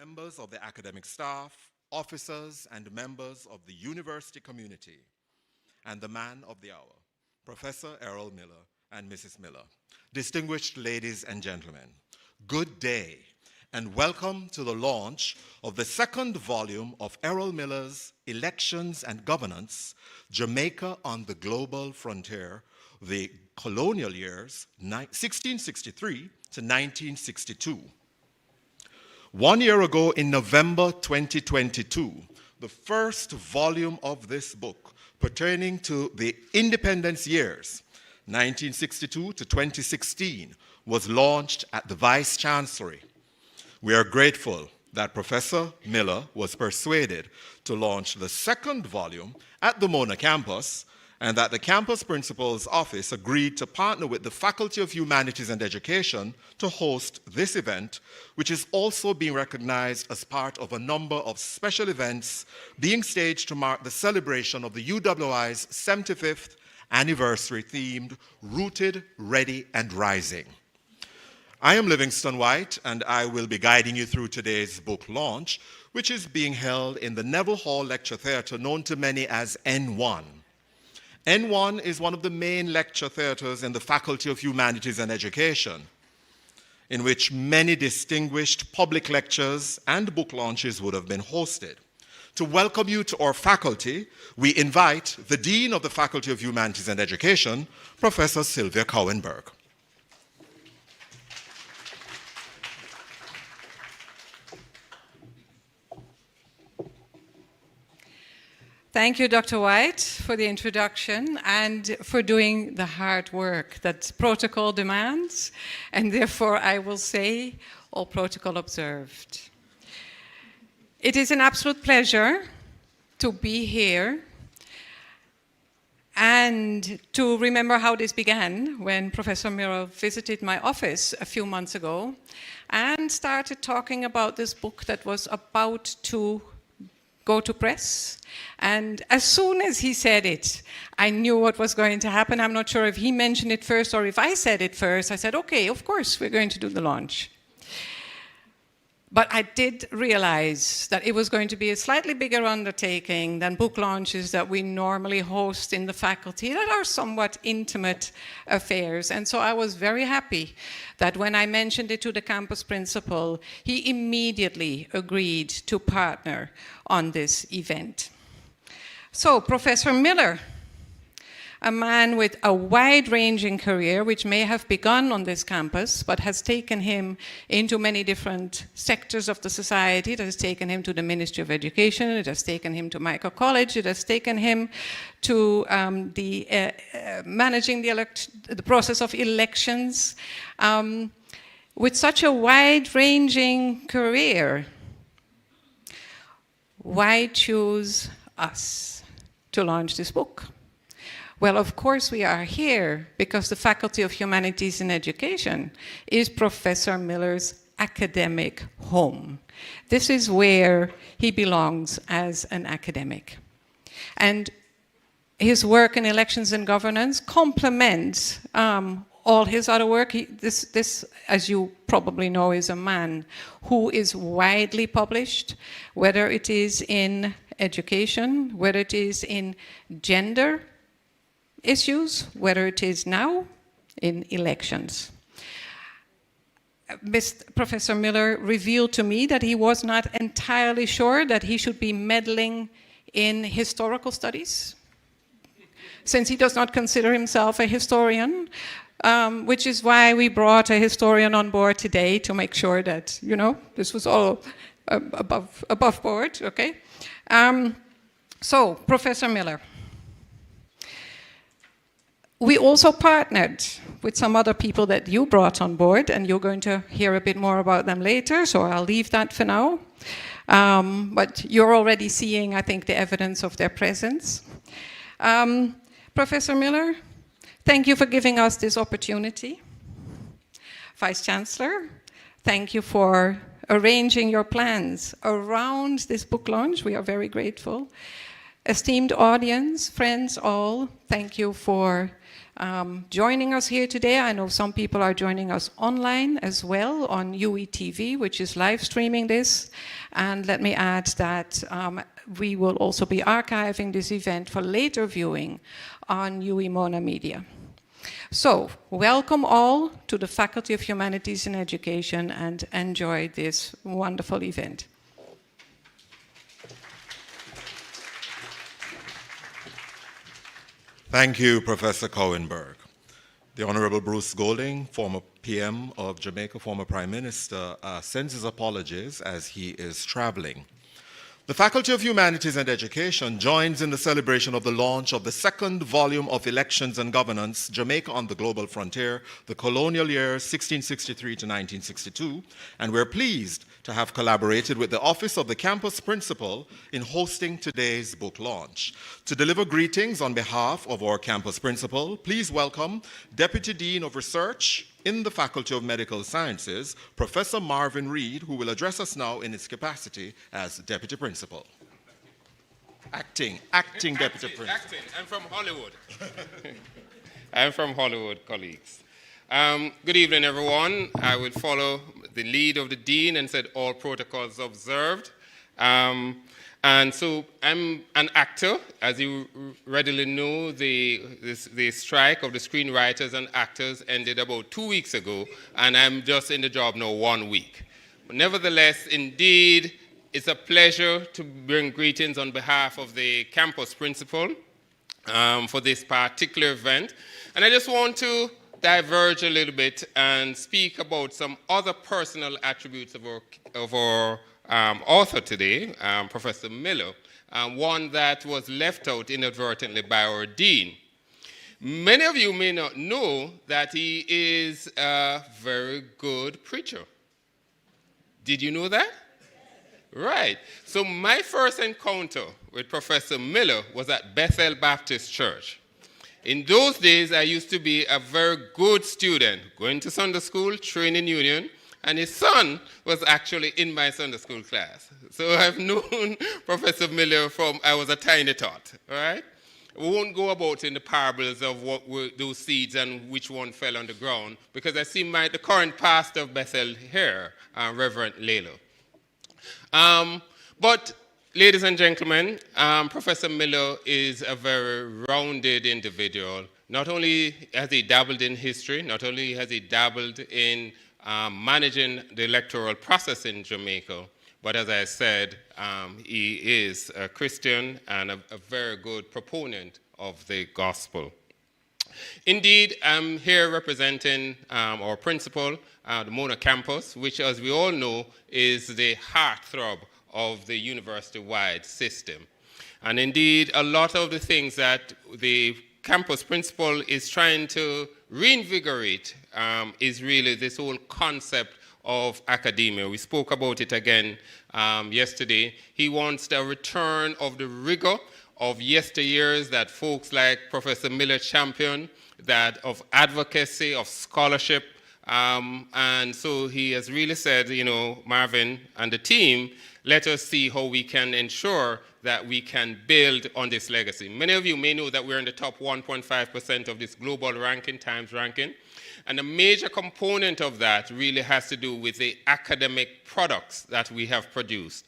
members of the academic staff, officers and members of the university community, and the man of the hour, Professor Errol Miller and Mrs. Miller. Distinguished ladies and gentlemen, good day and welcome to the launch of the second volume of Errol Miller's Elections and Governance, Jamaica on the Global Frontier, the Colonial Years, 1663 to 1962. 1 year ago in November 2022, the first volume of this book pertaining to the independence years, 1962 to 2016, was launched at the Vice Chancellery. We are grateful that Professor Miller was persuaded to launch the second volume at the Mona campus, and that the campus principal's office agreed to partner with the Faculty of Humanities and Education to host this event, which is also being recognized as part of a number of special events being staged to mark the celebration of the UWI's 75th anniversary themed Rooted, Ready, and Rising. I am Livingston White, and I will be guiding you through today's book launch, which is being held in the Neville Hall Lecture Theatre, known to many as N1. N1 is one of the main lecture theatres in the Faculty of Humanities and Education, in which many distinguished public lectures and book launches would have been hosted. To welcome you to our faculty, we invite the Dean of the Faculty of Humanities and Education, Professor Sylvia Cowenberg. Thank you, Dr. White, for the introduction and for doing the hard work that protocol demands, and therefore I will say all protocol observed. It is an absolute pleasure to be here and to remember how this began when Professor Miller visited my office a few months ago and started talking about this book that was about to go to press. And as soon as he said it, I knew what was going to happen. I'm not sure if he mentioned it first or if I said it first. I said, okay, of course, we're going to do the launch. But I did realize that it was going to be a slightly bigger undertaking than book launches that we normally host in the faculty that are somewhat intimate affairs. And so I was very happy that when I mentioned it to the campus principal, he immediately agreed to partner on this event. So Professor Miller, a man with a wide-ranging career, which may have begun on this campus, but has taken him into many different sectors of the society. It has taken him to the Ministry of Education, it has taken him to Michael College, it has taken him to managing the process of elections. With such a wide-ranging career, why choose us to launch this book? Well, of course we are here because the Faculty of Humanities and Education is Professor Miller's academic home. This is where he belongs as an academic. And his work in elections and governance complements all his other work. This, as you probably know, is a man who is widely published, whether it is in education, whether it is in gender issues, whether it is now in elections. Professor Miller revealed to me that he was not entirely sure that he should be meddling in historical studies, since he does not consider himself a historian, which is why we brought a historian on board today to make sure that, you know, this was all above board, okay? So, Professor Miller. We also partnered with some other people that you brought on board, and you're going to hear a bit more about them later, so I'll leave that for now. But you're already seeing, I think, the evidence of their presence. Professor Miller, thank you for giving us this opportunity. Vice Chancellor, thank you for arranging your plans around this book launch. We are very grateful. Esteemed audience, friends all, thank you for joining us here today. I know some people are joining us online as well on UE TV, which is live streaming this. And let me add that we will also be archiving this event for later viewing on UE MonaMedia. So, welcome all to the Faculty of Humanities and Education and enjoy this wonderful event. Thank you, Professor Cowenberg. The Honorable Bruce Golding, former PM of Jamaica, former Prime Minister, sends his apologies as he is traveling. The Faculty of Humanities and Education joins in the celebration of the launch of the second volume of Elections and Governance, Jamaica on the Global Frontier, the Colonial Years 1663 to 1962, and we're pleased to have collaborated with the Office of the Campus Principal in hosting today's book launch. To deliver greetings on behalf of our campus principal, please welcome Deputy Dean of Research in the Faculty of Medical Sciences, Professor Marvin Reed, who will address us now in his capacity as Deputy Principal. Acting Deputy Principal. Acting. I'm from Hollywood. I'm from Hollywood, colleagues. Good evening, everyone. I will follow the lead of the Dean and said all protocols observed. And so I'm an actor. As you readily know, the strike of the screenwriters and actors ended about 2 weeks ago, and I'm just in the job now 1 week. But nevertheless, indeed, it's a pleasure to bring greetings on behalf of the campus principal for this particular event. And I just want to diverge a little bit and speak about some other personal attributes of our author today, Professor Miller, one that was left out inadvertently by our dean. Many of you may not know that he is a very good preacher. Did you know that? Right. So my first encounter with Professor Miller was at Bethel Baptist Church. In those days, I used to be a very good student, going to Sunday school, training union, and his son was actually in my Sunday school class. So I've known Professor Miller from I was a tiny tot, all right? We won't go about in the parables of what were those seeds and which one fell on the ground, because I see the current pastor of Bethel here, Reverend Lalo. But ladies and gentlemen, Professor Miller is a very rounded individual. Not only has he dabbled in history, not only has he dabbled in managing the electoral process in Jamaica, but as I said, he is a Christian and a very good proponent of the gospel. Indeed, I'm here representing our principal, the Mona campus, which, as we all know, is the heartthrob of the university-wide system. And indeed, a lot of the things that the campus principal is trying to reinvigorate is really this whole concept of academia. We spoke about it again yesterday. He wants the return of the rigor of yesteryears that folks like Professor Miller championed, that of advocacy, of scholarship. And so he has really said, you know, Marvin and the team, let us see how we can ensure that we can build on this legacy. Many of you may know that we're in the top 1.5% of this global ranking, Times ranking. And a major component of that really has to do with the academic products that we have produced.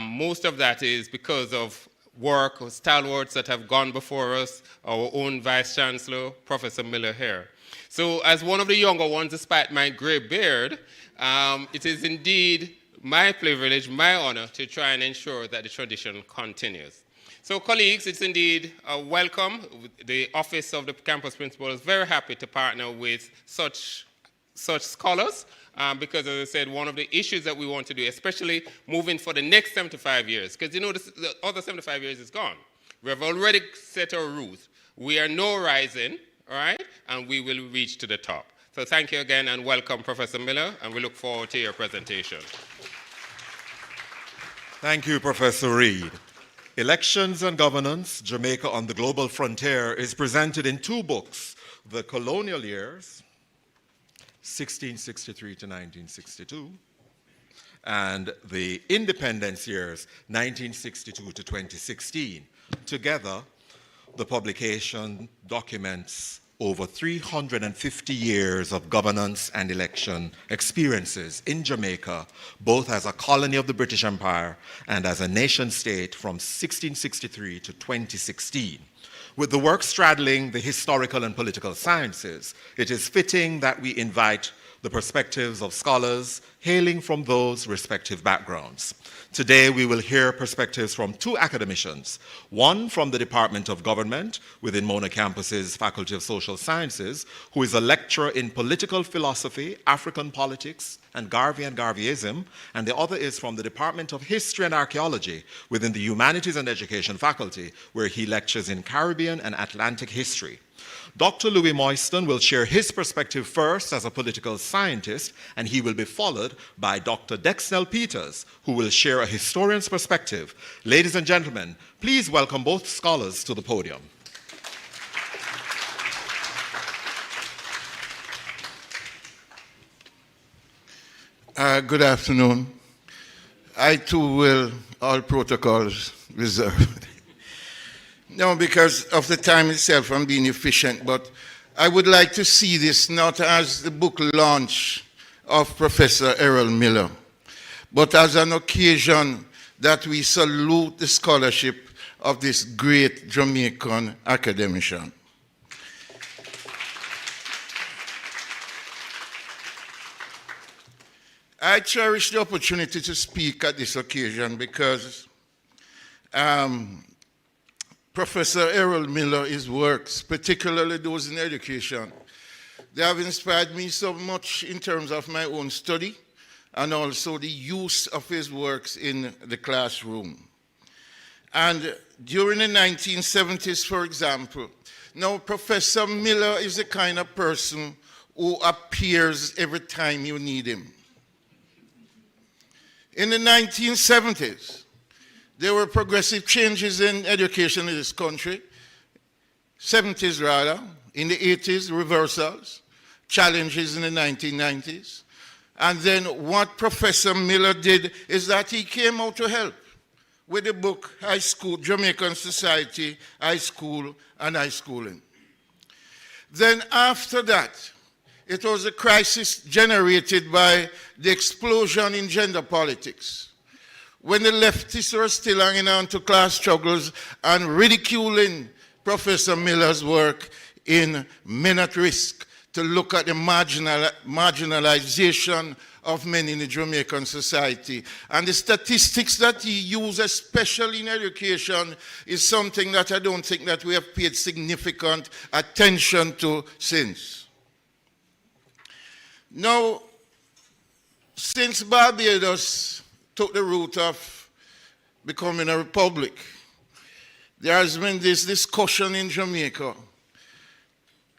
Most of that is because of work of stalwarts that have gone before us, our own Vice Chancellor, Professor Miller here. So as one of the younger ones, despite my gray beard, it is indeed my privilege, my honor, to try and ensure that the tradition continues. So colleagues, it's indeed a welcome. The Office of the Campus Principal is very happy to partner with such scholars because, as I said, one of the issues that we want to do, especially moving for the next 75 years, because you know the other 75 years is gone. We have already set our roots. We are now rising, all right, and we will reach to the top. So thank you again and welcome, Professor Miller, and we look forward to your presentation. Thank you, Professor Reed. Elections and Governance, Jamaica on the Global Frontier is presented in two books, The Colonial Years, 1663 to 1962, and the independence years 1962 to 2016. Together, the publication documents over 350 years of governance and election experiences in Jamaica, both as a colony of the British Empire and as a nation state from 1663 to 2016. With the work straddling the historical and political sciences, it is fitting that we invite the perspectives of scholars hailing from those respective backgrounds. Today, we will hear perspectives from two academicians, one from the Department of Government within Mona Campus's Faculty of Social Sciences, who is a lecturer in political philosophy, African politics, and Garveyism, and the other is from the Department of History and Archaeology within the Humanities and Education Faculty, where he lectures in Caribbean and Atlantic history. Dr. Louis Moyston will share his perspective first as a political scientist, and he will be followed by Dr. Dexnell Peters, who will share a historian's perspective. Ladies and gentlemen, please welcome both scholars to the podium. Good afternoon. I too will, all protocols reserved. No, because of the time itself, I'm being efficient, but I would like to see this not as the book launch of Professor Errol Miller, but as an occasion that we salute the scholarship of this great Jamaican academician. I cherish the opportunity to speak at this occasion because Professor Errol Miller, his works, particularly those in education, they have inspired me so much in terms of my own study and also the use of his works in the classroom. And during the 1970s, for example, now Professor Miller is the kind of person who appears every time you need him. In the 1970s, there were progressive changes in education in this country. 70s rather, in the 80s, reversals, challenges in the 1990s. And then what Professor Miller did is that he came out to help with the book High School, Jamaican Society, High School and High Schooling. Then after that, it was a crisis generated by the explosion in gender politics, when the leftists were still hanging on to class struggles and ridiculing Professor Miller's work in Men at Risk to look at the marginalization of men in the Jamaican society. And the statistics that he used, especially in education, is something that I don't think that we have paid significant attention to since. Now, since Barbados took the route of becoming a republic, there has been this discussion in Jamaica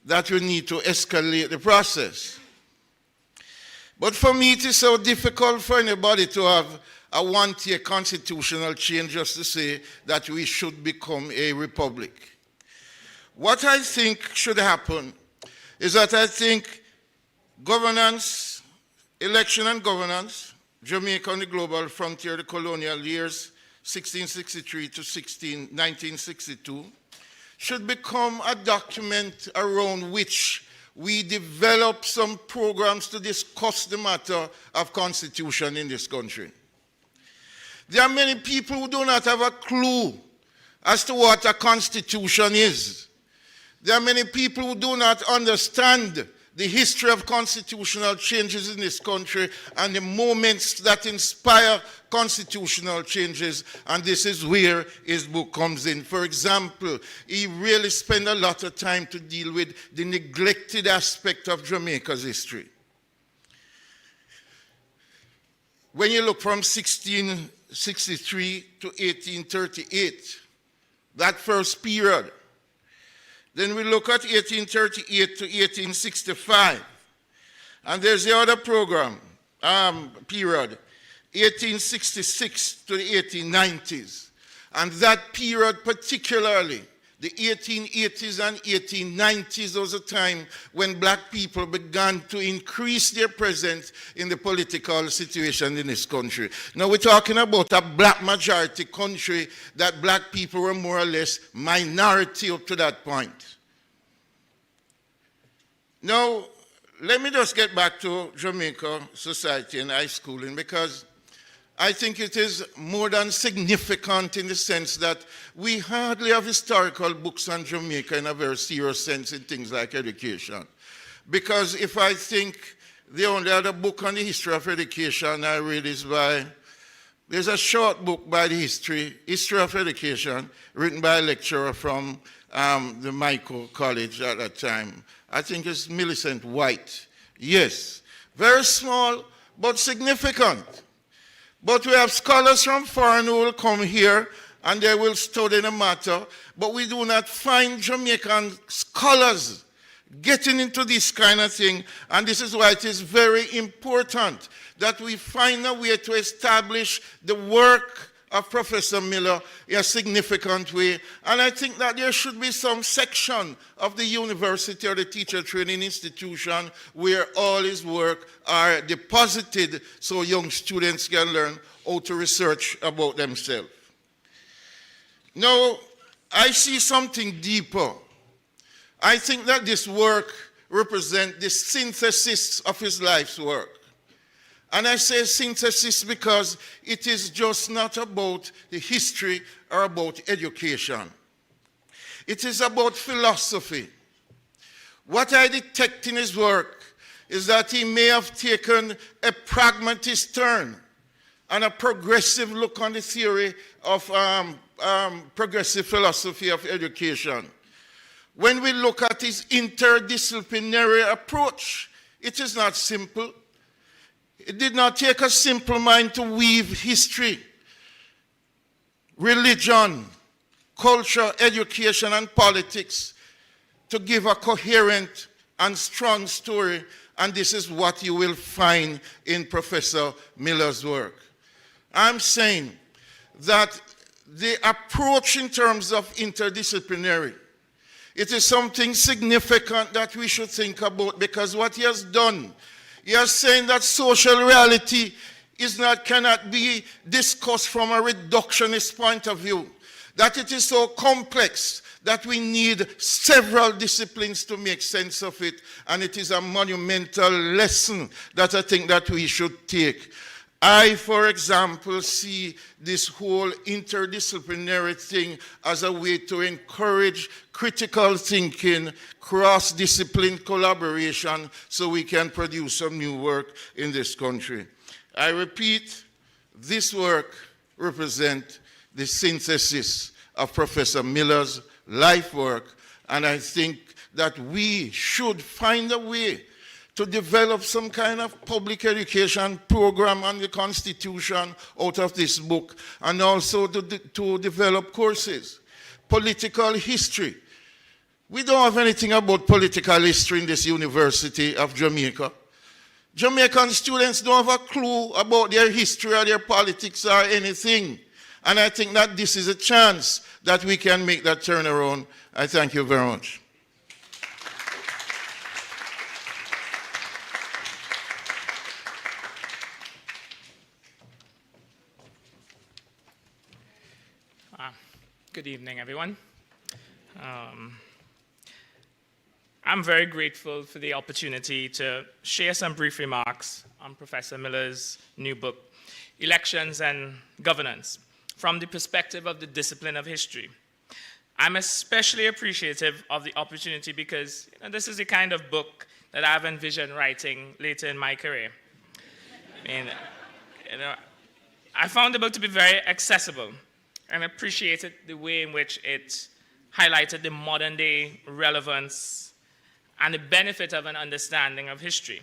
that we need to escalate the process. But for me, it is so difficult for anybody to have a one-tier constitutional change just to say that we should become a republic. What I think should happen is that I think governance, election and governance, Jamaica on the global frontier, the colonial years, 1663 to 1962, should become a document around which we develop some programs to discuss the matter of constitution in this country. There are many people who do not have a clue as to what a constitution is. There are many people who do not understand the history of constitutional changes in this country and the moments that inspire constitutional changes, and this is where his book comes in. For example, he really spent a lot of time to deal with the neglected aspect of Jamaica's history. When you look from 1663 to 1838, that first period, then we look at 1838 to 1865. And there's the other program, period, 1866 to the 1890s. And that period particularly, The 1880s and 1890s was a time when black people began to increase their presence in the political situation in this country. Now we're talking about a black majority country that black people were more or less minority up to that point. Now, let me just get back to Jamaica society and high schooling, because I think it is more than significant in the sense that we hardly have historical books on Jamaica in a very serious sense in things like education. Because if I think the only other book on the history of education I read is there's a short book by the history of education, written by a lecturer from the Michael College at that time. I think it's Millicent White. Yes, very small, but significant. But we have scholars from foreign who will come here and they will study the matter, but we do not find Jamaican scholars getting into this kind of thing, and this is why it is very important that we find a way to establish the work of Professor Miller in a significant way. And I think that there should be some section of the university or the teacher training institution where all his work are deposited so young students can learn how to research about themselves. Now, I see something deeper. I think that this work represents the synthesis of his life's work. And I say synthesis because it is just not about the history or about education. It is about philosophy. What I detect in his work is that he may have taken a pragmatist turn and a progressive look on the theory of progressive philosophy of education. When we look at his interdisciplinary approach, it is not simple. It did not take a simple mind to weave history, religion, culture, education, and politics to give a coherent and strong story, and this is what you will find in Professor Miller's work. I'm saying that the approach in terms of interdisciplinary, it is something significant that we should think about, because what he has done, he is saying that social reality cannot be discussed from a reductionist point of view, that it is so complex that we need several disciplines to make sense of it, and it is a monumental lesson that I think that we should take. I, for example, see this whole interdisciplinary thing as a way to encourage critical thinking, cross-discipline collaboration, so we can produce some new work in this country. I repeat, this work represents the synthesis of Professor Miller's life work, and I think that we should find a way to develop some kind of public education program on the Constitution out of this book, and also to develop courses. Political history. We don't have anything about political history in this University of Jamaica. Jamaican students don't have a clue about their history or their politics or anything. And I think that this is a chance that we can make that turnaround. I thank you very much. Good evening, everyone. I'm very grateful for the opportunity to share some brief remarks on Professor Miller's new book, Elections and Governance, from the perspective of the discipline of history. I'm especially appreciative of the opportunity because this is the kind of book that I've envisioned writing later in my career. I found the book to be very accessible, and appreciated the way in which it highlighted the modern day relevance and the benefit of an understanding of history.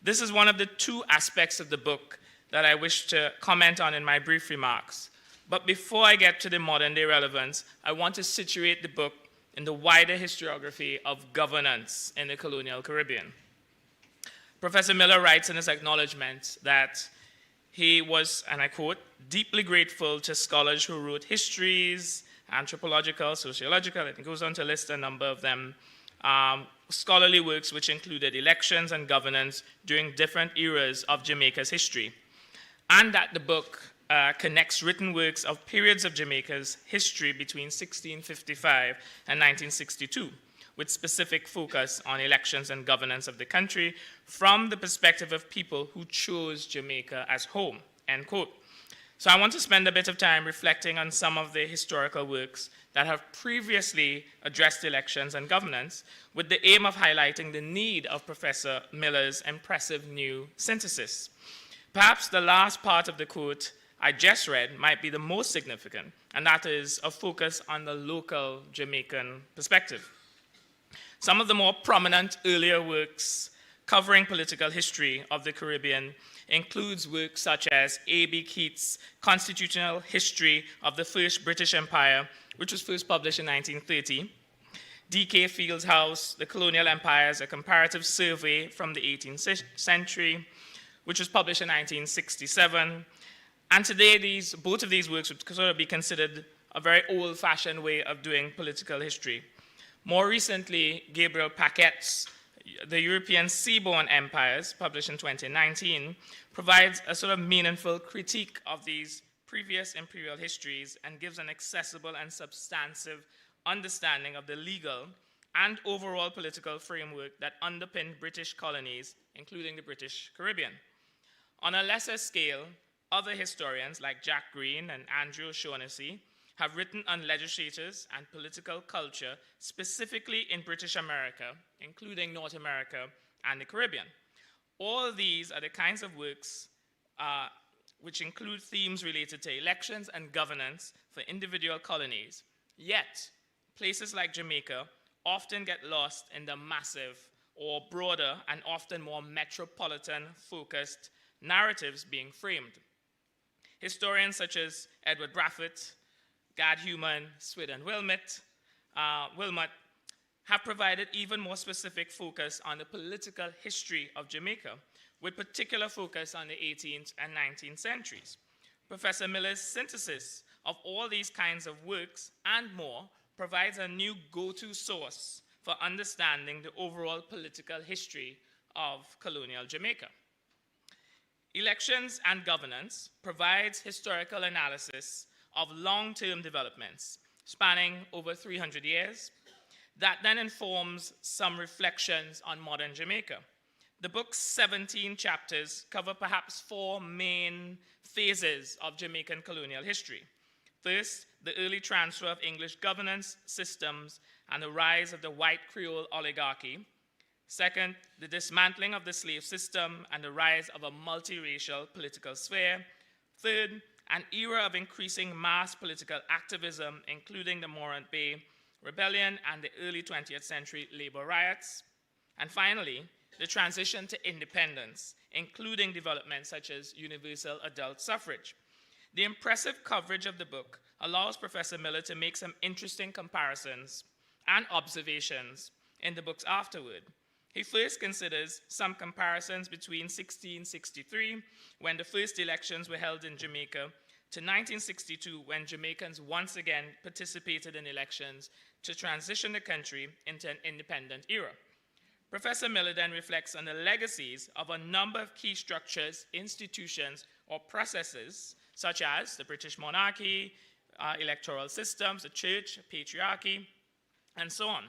This is one of the two aspects of the book that I wish to comment on in my brief remarks. But before I get to the modern day relevance, I want to situate the book in the wider historiography of governance in the colonial Caribbean. Professor Miller writes in his acknowledgement that he was, and I quote, deeply grateful to scholars who wrote histories anthropological, sociological, and it goes on to list a number of them. Scholarly works which included elections and governance during different eras of Jamaica's history. And that the book connects written works of periods of Jamaica's history between 1655 and 1962, with specific focus on elections and governance of the country from the perspective of people who chose Jamaica as home, end quote. So I want to spend a bit of time reflecting on some of the historical works that have previously addressed elections and governance, with the aim of highlighting the need of Professor Miller's impressive new synthesis. Perhaps the last part of the quote I just read might be the most significant, and that is a focus on the local Jamaican perspective. Some of the more prominent earlier works covering political history of the Caribbean includes works such as A.B. Keats' Constitutional History of the First British Empire, which was first published in 1930, D.K. Fieldhouse, The Colonial Empires, A Comparative Survey from the 18th Century, which was published in 1967. And today, both of these works would sort of be considered a very old-fashioned way of doing political history. More recently, Gabriel Paquette's The European Seaborne Empires, published in 2019, provides a sort of meaningful critique of these previous imperial histories and gives an accessible and substantive understanding of the legal and overall political framework that underpinned British colonies, including the British Caribbean. On a lesser scale, other historians like Jack Green and Andrew O'Shaughnessy have written on legislatures and political culture specifically in British America, including North America and the Caribbean. All of these are the kinds of works which include themes related to elections and governance for individual colonies. Yet, places like Jamaica often get lost in the massive or broader and often more metropolitan-focused narratives being framed. Historians such as Edward Braffett, Gad Human, Swid and Wilmot have provided even more specific focus on the political history of Jamaica, with particular focus on the 18th and 19th centuries. Professor Miller's synthesis of all these kinds of works and more provides a new go-to source for understanding the overall political history of colonial Jamaica. Elections and Governance provides historical analysis of long-term developments spanning over 300 years that then informs some reflections on modern Jamaica. The book's 17 chapters cover perhaps 4 main phases of Jamaican colonial history. First, the early transfer of English governance systems and the rise of the white Creole oligarchy. Second, the dismantling of the slave system and the rise of a multiracial political sphere. Third, an era of increasing mass political activism, including the Morant Bay Rebellion and the early 20th century labor riots. And finally, the transition to independence, including developments such as universal adult suffrage. The impressive coverage of the book allows Professor Miller to make some interesting comparisons and observations in the books afterward. He first considers some comparisons between 1663, when the first elections were held in Jamaica, to 1962, when Jamaicans once again participated in elections to transition the country into an independent era. Professor Miller then reflects on the legacies of a number of key structures, institutions, or processes, such as the British monarchy, electoral systems, the church, patriarchy, and so on.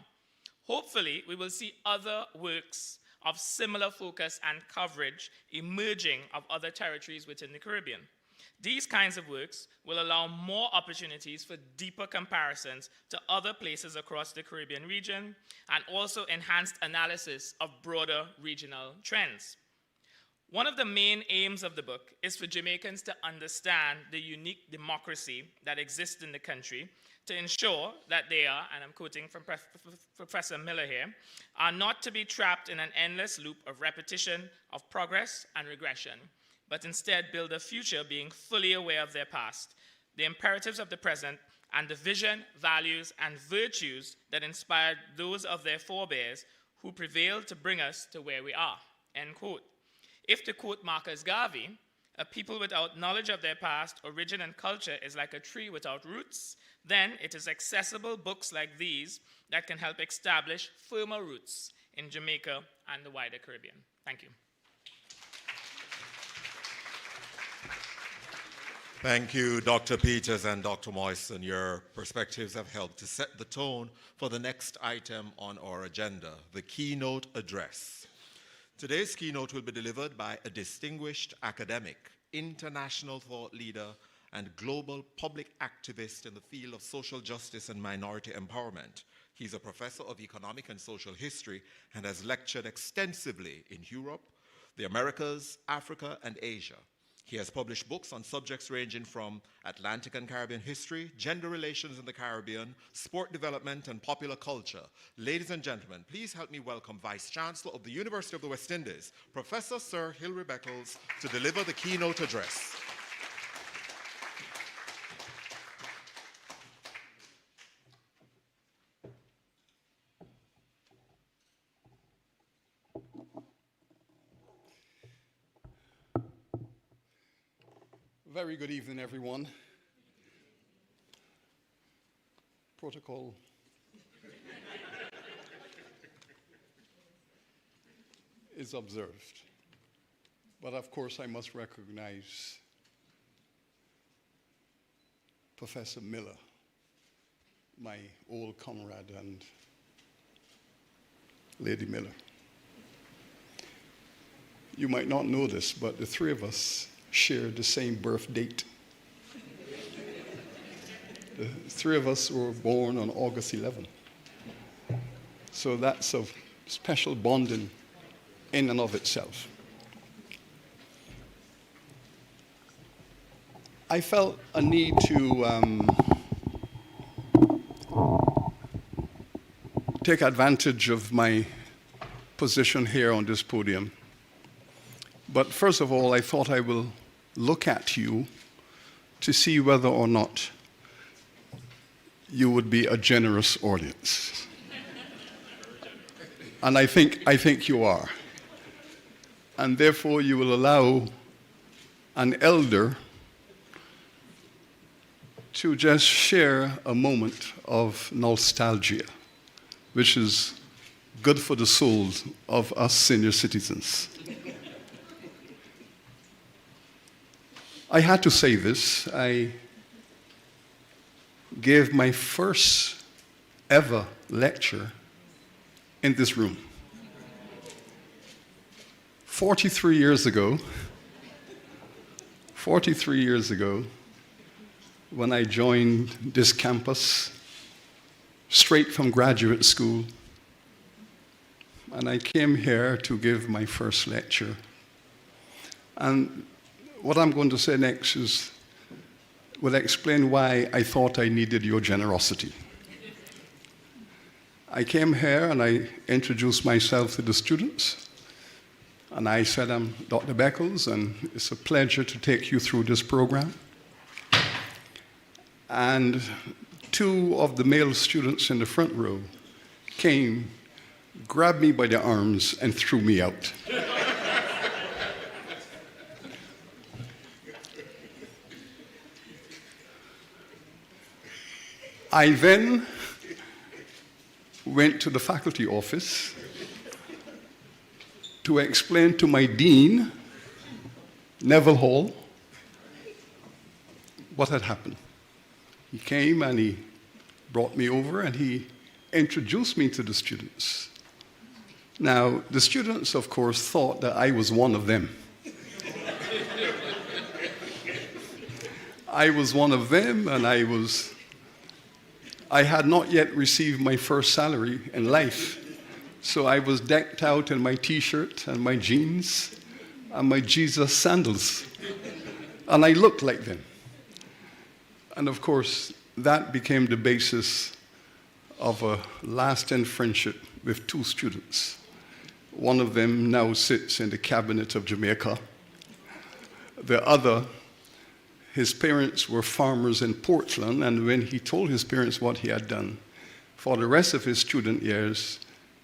Hopefully, we will see other works of similar focus and coverage emerging of other territories within the Caribbean. These kinds of works will allow more opportunities for deeper comparisons to other places across the Caribbean region and also enhanced analysis of broader regional trends. One of the main aims of the book is for Jamaicans to understand the unique democracy that exists in the country, to ensure that they are, and I'm quoting from Professor Miller here, are not to be trapped in an endless loop of repetition of progress and regression, but instead build a future being fully aware of their past, the imperatives of the present, and the vision, values, and virtues that inspired those of their forebears who prevailed to bring us to where we are, end quote. If to quote Marcus Garvey, A people without knowledge of their past, origin, and culture is like a tree without roots. Then it is accessible books like these that can help establish firmer roots in Jamaica and the wider Caribbean. Thank you. Thank you, Dr. Peters and Dr. Moyson. Your perspectives have helped to set the tone for the next item on our agenda, the keynote address. Today's keynote will be delivered by a distinguished academic, international thought leader, and global public activist in the field of social justice and minority empowerment. He's a professor of economic and social history and has lectured extensively in Europe, the Americas, Africa, and Asia. He has published books on subjects ranging from Atlantic and Caribbean history, gender relations in the Caribbean, sport development, and popular culture. Ladies and gentlemen, please help me welcome Vice Chancellor of the University of the West Indies, Professor Sir Hilary Beckles, to deliver the keynote address. Very good evening, everyone. Protocol. Is observed. But of course, I must recognize Professor Miller, my old comrade, and Lady Miller. You might not know this, but the three of us share the same birth date. The three of us were born on August 11. So that's a special bonding in and of itself. I felt a need to take advantage of my position here on this podium. But first of all, I thought I will look at you to see whether or not you would be a generous audience. And I think you are. And therefore, you will allow an elder to just share a moment of nostalgia, which is good for the souls of us senior citizens. I had to say this. I gave my first ever lecture in this room. 43 years ago, when I joined this campus, straight from graduate school, and I came here to give my first lecture. And what I'm going to say next will explain why I thought I needed your generosity. I came here and I introduced myself to the students. And I said, I'm Dr. Beckles, and it's a pleasure to take you through this program. And two of the male students in the front row came, grabbed me by the arms, and threw me out. I then went to the faculty office to explain to my dean, Neville Hall, what had happened. He came and he brought me over and he introduced me to the students. Now, the students, of course, thought that I was one of them. I was one of them, and I had not yet received my first salary in life. So I was decked out in my T-shirt and my jeans and my Jesus sandals. And I looked like them. And of course, that became the basis of a lasting friendship with two students. One of them now sits in the cabinet of Jamaica. The other, his parents were farmers in Portland, and when he told his parents what he had done, for the rest of his student years,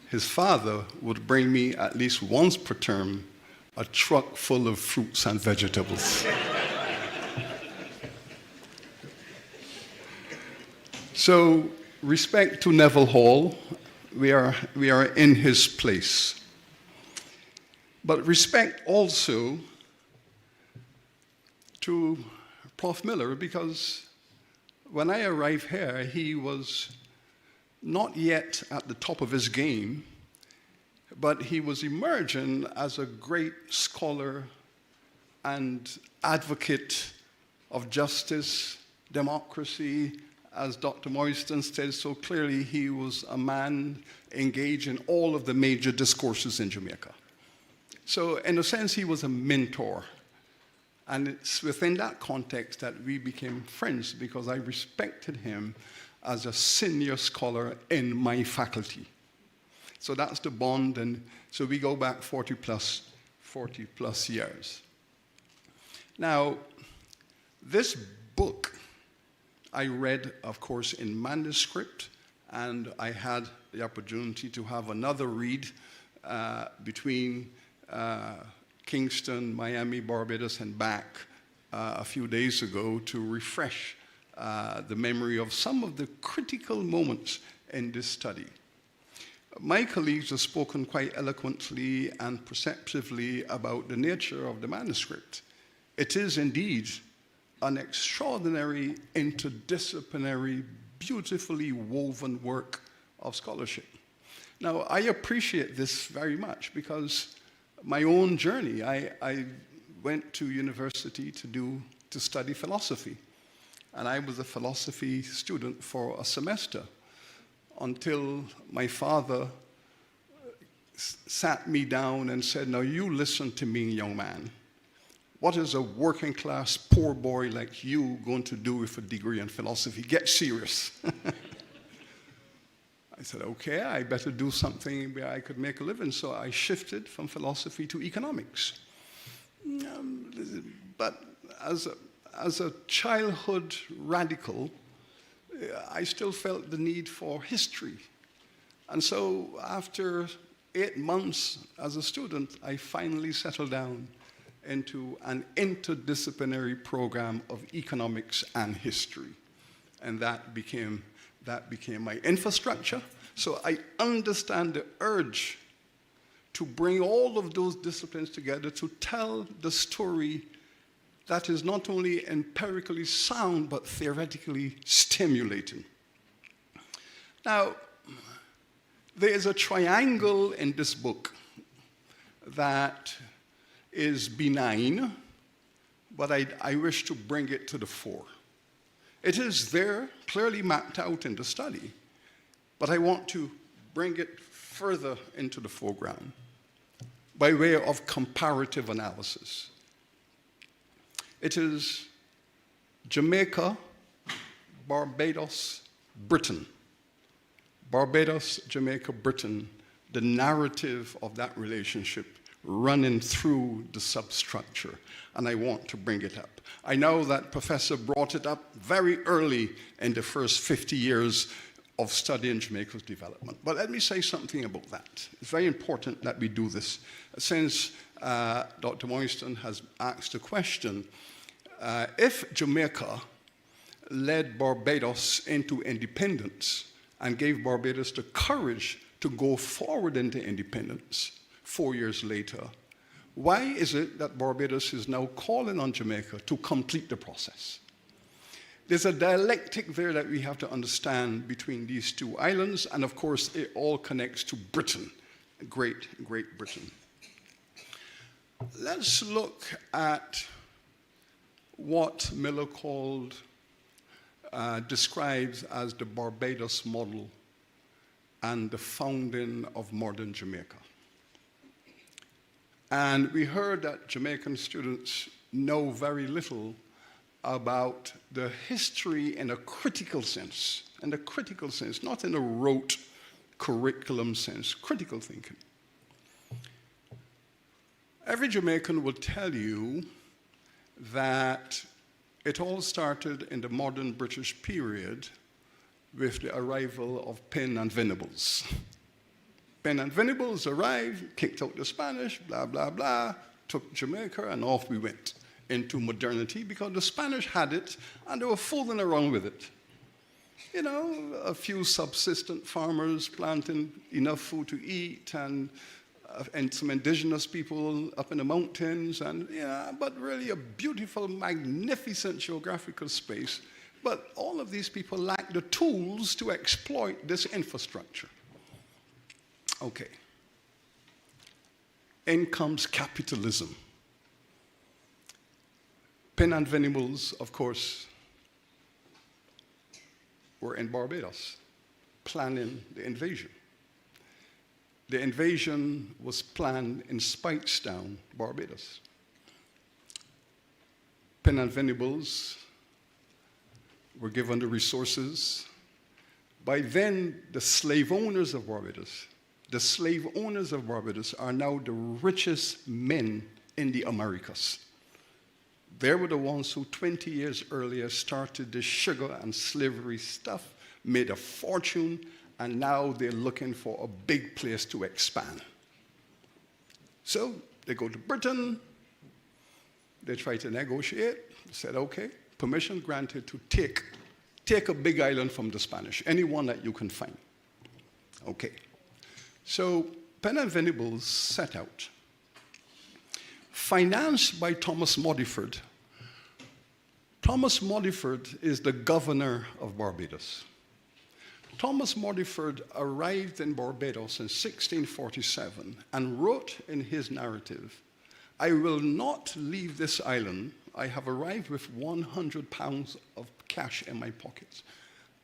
his father would bring me at least once per term a truck full of fruits and vegetables. So, respect to Neville Hall, we are in his place. But respect also to Prof. Miller, because when I arrived here, he was not yet at the top of his game, but he was emerging as a great scholar and advocate of justice, democracy. As Dr. Moyston said so clearly, he was a man engaged in all of the major discourses in Jamaica. So in a sense, he was a mentor. And it's within that context that we became friends, because I respected him as a senior scholar in my faculty. So that's the bond, and so we go back 40 plus years. Now, this book I read, of course, in manuscript, and I had the opportunity to have another read between Kingston, Miami, Barbados, and back a few days ago to refresh the memory of some of the critical moments in this study. My colleagues have spoken quite eloquently and perceptively about the nature of the manuscript. It is indeed an extraordinary, interdisciplinary, beautifully woven work of scholarship. Now, I appreciate this very much because my own journey, I went to university to study philosophy. And I was a philosophy student for a semester until my father sat me down and said, "Now you listen to me, young man. What is a working class poor boy like you going to do with a degree in philosophy? Get serious." I said, okay, I better do something where I could make a living. So I shifted from philosophy to economics. But as a childhood radical, I still felt the need for history. And so after 8 months as a student, I finally settled down into an interdisciplinary program of economics and history. And that became my infrastructure. So I understand the urge to bring all of those disciplines together to tell the story that is not only empirically sound, but theoretically stimulating. Now, there is a triangle in this book that is benign, but I wish to bring it to the fore. It is there, clearly mapped out in the study, but I want to bring it further into the foreground by way of comparative analysis. It is Jamaica, Barbados, Britain. Barbados, Jamaica, Britain, the narrative of that relationship running through the substructure, and I want to bring it up. I know that Professor brought it up very early in the first 50 years of studying Jamaica's development, but let me say something about that. It's very important that we do this. Since Dr. Moyston has asked a question, if Jamaica led Barbados into independence and gave Barbados the courage to go forward into independence 4 years later, why is it that Barbados is now calling on Jamaica to complete the process? There's a dialectic there that we have to understand between these two islands, and of course it all connects to Britain, Great Britain. Let's look at what Miller describes as the Barbados model and the founding of modern Jamaica. And we heard that Jamaican students know very little about the history in a critical sense, not in a rote curriculum sense, critical thinking. Every Jamaican will tell you that it all started in the modern British period with the arrival of Penn and Venables. Penn and Venables arrived, kicked out the Spanish, blah, blah, blah, took Jamaica, and off we went into modernity because the Spanish had it and they were fooling around with it. You know, a few subsistent farmers planting enough food to eat, and some indigenous people up in the mountains, and yeah, but really a beautiful, magnificent geographical space. But all of these people lack the tools to exploit this infrastructure. Okay. In comes capitalism. Penn and Venables, of course, were in Barbados, planning the invasion. The invasion was planned in Speightstown, Barbados. Penn and Venables were given the resources. By then, the slave owners of Barbados are now the richest men in the Americas. They were the ones who 20 years earlier started the sugar and slavery stuff, made a fortune, and now they're looking for a big place to expand. So they go to Britain, they try to negotiate, said, okay, permission granted to take a big island from the Spanish, any one that you can find. Okay. So Penn and Venables set out, financed by Thomas Modiford. Thomas Modiford is the governor of Barbados. Thomas Modiford arrived in Barbados in 1647 and wrote in his narrative, "I will not leave this island. I have arrived with 100 pounds of cash in my pockets.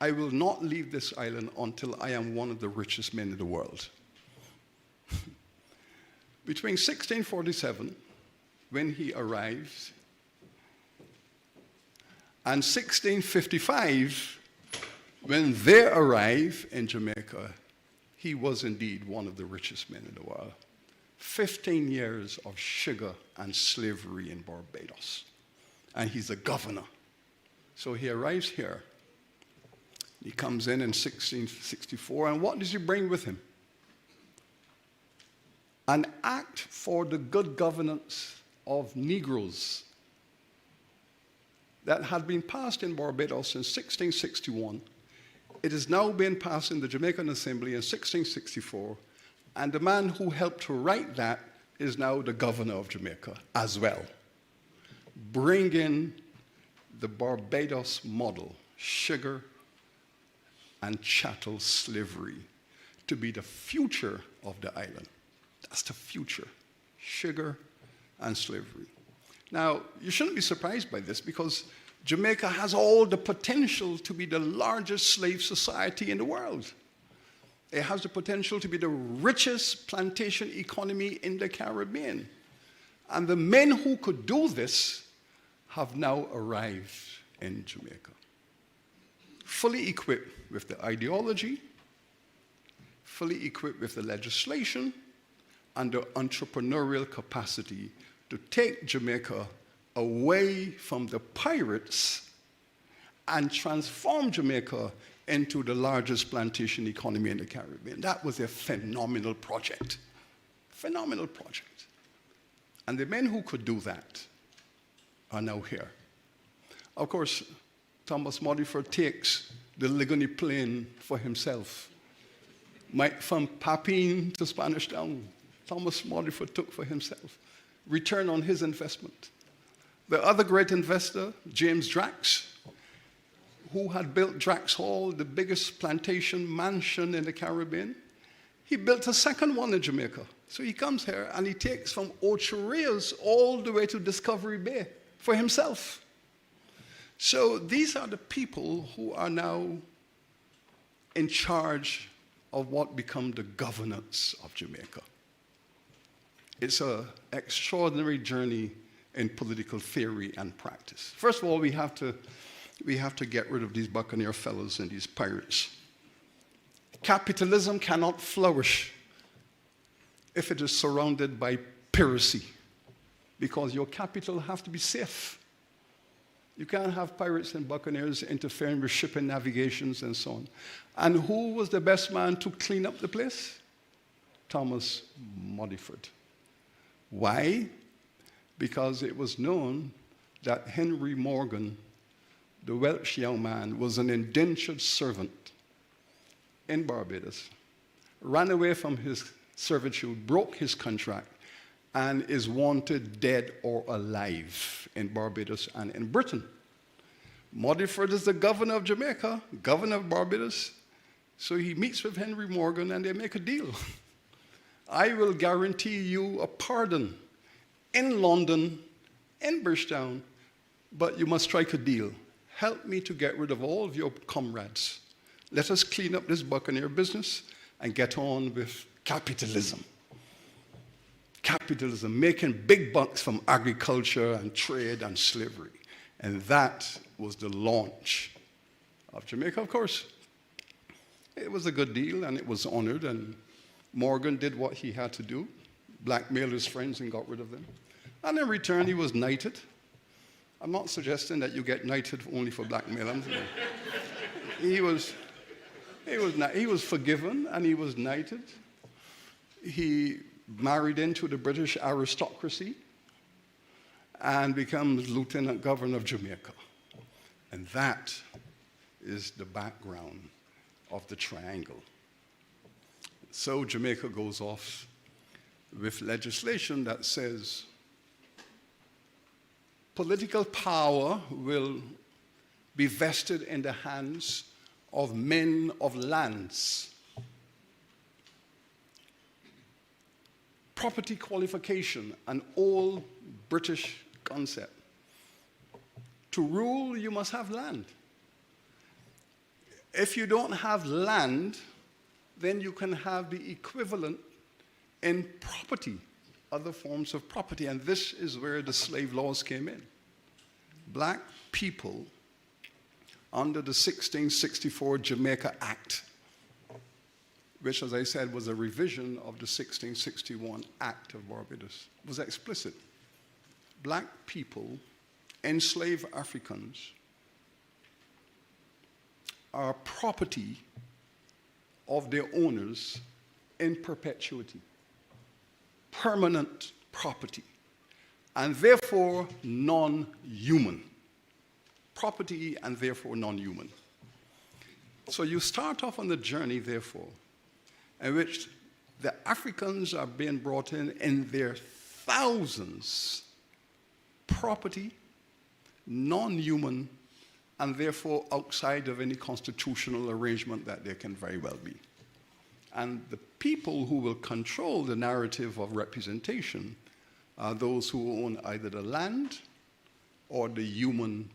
I will not leave this island until I am one of the richest men in the world." Between 1647, when he arrived, and 1655, when they arrived in Jamaica, he was indeed one of the richest men in the world. 15 years of sugar and slavery in Barbados. And he's a governor. So he arrives here. He comes in 1664, and what does he bring with him? An act for the good governance of Negroes that had been passed in Barbados in 1661. It is now being passed in the Jamaican Assembly in 1664, and the man who helped to write that is now the governor of Jamaica as well. Bringing the Barbados model, sugar and chattel slavery, to be the future of the island. That's the future, sugar and slavery. Now, you shouldn't be surprised by this because Jamaica has all the potential to be the largest slave society in the world. It has the potential to be the richest plantation economy in the Caribbean. And the men who could do this have now arrived in Jamaica, fully equipped with the ideology, fully equipped with the legislation, and the entrepreneurial capacity to take Jamaica away from the pirates and transform Jamaica into the largest plantation economy in the Caribbean. That was a phenomenal project. Phenomenal project. And the men who could do that are now here. Of course, Thomas Modiford takes the Ligoni Plain for himself. From Papine to Spanish Town, Thomas Modiford took for himself. Return on his investment. The other great investor, James Drax, who had built Drax Hall, the biggest plantation mansion in the Caribbean, he built a second one in Jamaica. So he comes here and he takes from Ocho Rios all the way to Discovery Bay for himself. So these are the people who are now in charge of what become the governance of Jamaica. It's an extraordinary journey in political theory and practice. First of all, we have to get rid of these buccaneer fellows and these pirates. Capitalism cannot flourish if it is surrounded by piracy, because your capital have to be safe. You can't have pirates and buccaneers interfering with shipping navigations and so on. And who was the best man to clean up the place? Thomas Modiford. Why? because it was known that Henry Morgan, the Welsh young man, was an indentured servant in Barbados, ran away from his servitude, broke his contract, and is wanted dead or alive in Barbados and in Britain. Modiford is the governor of Jamaica, governor of Barbados, so he meets with Henry Morgan and they make a deal. I will guarantee you a pardon in London, in Bridgetown, but you must strike a deal. Help me to get rid of all of your comrades. Let us clean up this buccaneer business and get on with capitalism. Capitalism, making big bucks from agriculture and trade and slavery. And that was the launch of Jamaica, of course. It was a good deal and it was honored, and Morgan did what he had to do, blackmailed his friends and got rid of them. And in return, he was knighted. I'm not suggesting that you get knighted only for blackmailing. He was forgiven and he was knighted. He married into the British aristocracy and becomes Lieutenant Governor of Jamaica. And that is the background of the triangle. So Jamaica goes off with legislation that says political power will be vested in the hands of men of lands. Property qualification, an old British concept. To rule, you must have land. If you don't have land, then you can have the equivalent in property, other forms of property. And this is where the slave laws came in. Black people, under the 1664 Jamaica Act, which, as I said, was a revision of the 1661 Act of Barbados, was explicit. Black people, enslaved Africans, are property of their owners in perpetuity, permanent property, and therefore non-human. Property and therefore non-human. So you start off on the journey, therefore, in which the Africans are being brought in their thousands, property, non-human, and therefore outside of any constitutional arrangement that there can very well be. And the people who will control the narrative of representation are those who own either the land or the human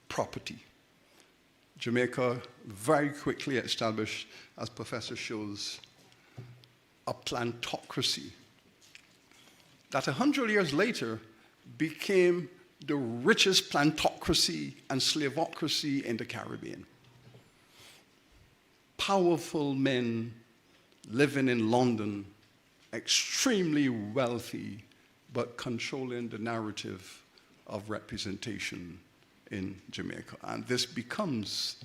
property. Jamaica very quickly established, as Professor shows, a plantocracy that 100 years later became the richest plantocracy and slavocracy in the Caribbean. Powerful men living in London, extremely wealthy, but controlling the narrative of representation in Jamaica. And this becomes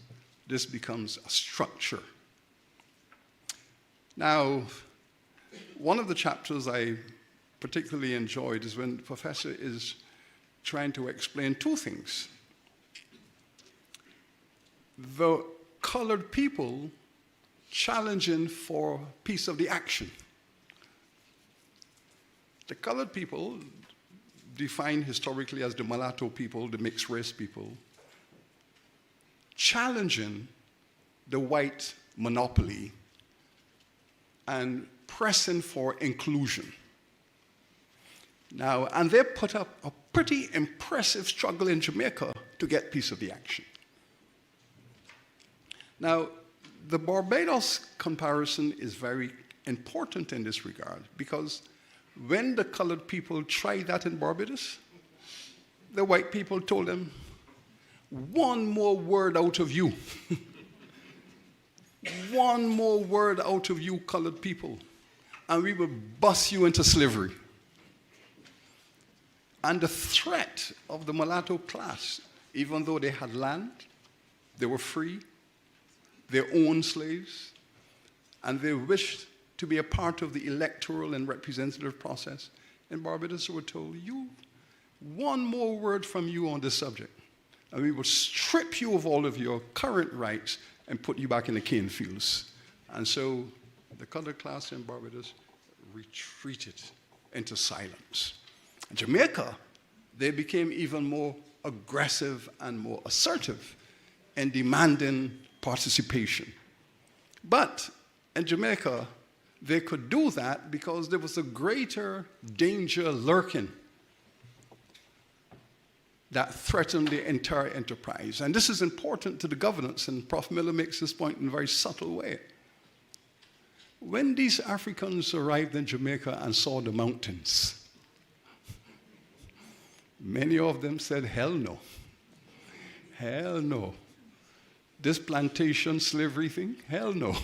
a structure. Now, one of the chapters I particularly enjoyed is when the professor is trying to explain two things. The colored people challenging for a piece of the action. The colored people, defined historically as the mulatto people, the mixed race people, challenging the white monopoly and pressing for inclusion. Now, and they put up a pretty impressive struggle in Jamaica to get piece of the action. Now, the Barbados comparison is very important in this regard because when the colored people tried that in Barbados, the white people told them, one more word out of you. One more word out of you, colored people, and we will bust you into slavery. And the threat of the mulatto class, even though they had land, they were free, they owned slaves, and they wished to be a part of the electoral and representative process. In Barbados, they were told, one more word from you on this subject, and we will strip you of all of your current rights and put you back in the cane fields. And so the colored class in Barbados retreated into silence. In Jamaica, they became even more aggressive and more assertive in demanding participation. But in Jamaica, they could do that because there was a greater danger lurking that threatened the entire enterprise. And this is important to the governance, and Prof. Miller makes this point in a very subtle way. When these Africans arrived in Jamaica and saw the mountains, many of them said, hell no. Hell no. This plantation slavery thing, hell no.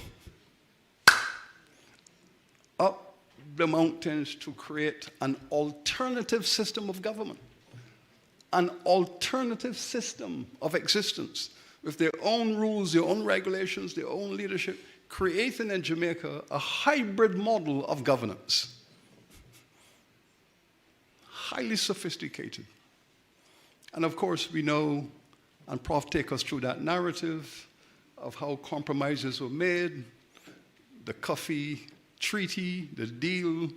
Up the mountains to create an alternative system of government, an alternative system of existence with their own rules, their own regulations, their own leadership, creating in Jamaica a hybrid model of governance. Highly sophisticated. And of course, we know, and Prof take us through that narrative of how compromises were made, the Coffee Treaty, the deal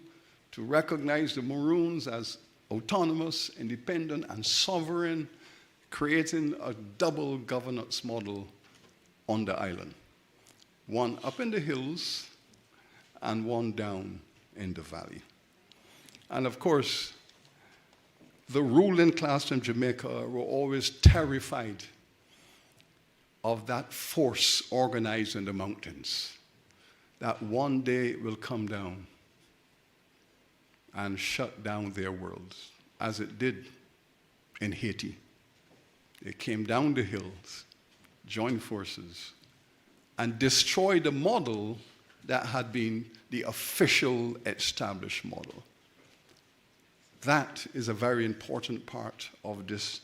to recognize the Maroons as autonomous, independent, and sovereign, creating a double governance model on the island. One up in the hills and one down in the valley. And of course, the ruling class in Jamaica were always terrified of that force organized in the mountains, that one day it will come down and shut down their world, as it did in Haiti. It came down the hills, joined forces, and destroyed the model that had been the official established model. That is a very important part of this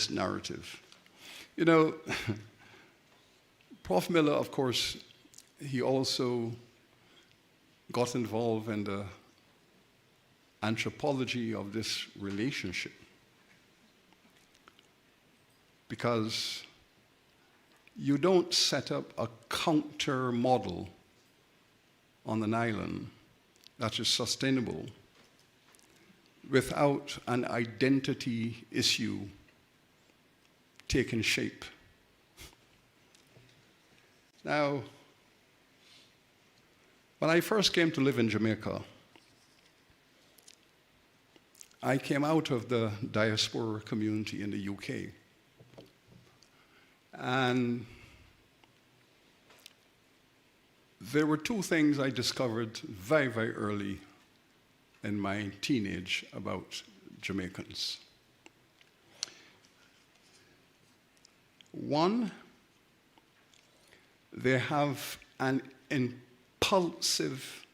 narrative. You know, Prof. Miller, of course, he also got involved in the anthropology of this relationship, because you don't set up a counter model on an island that is sustainable without an identity issue taking shape. Now, when I first came to live in Jamaica, I came out of the diaspora community in the UK. And there were two things I discovered very, very early in my teenage about Jamaicans. One, they have an impulsive,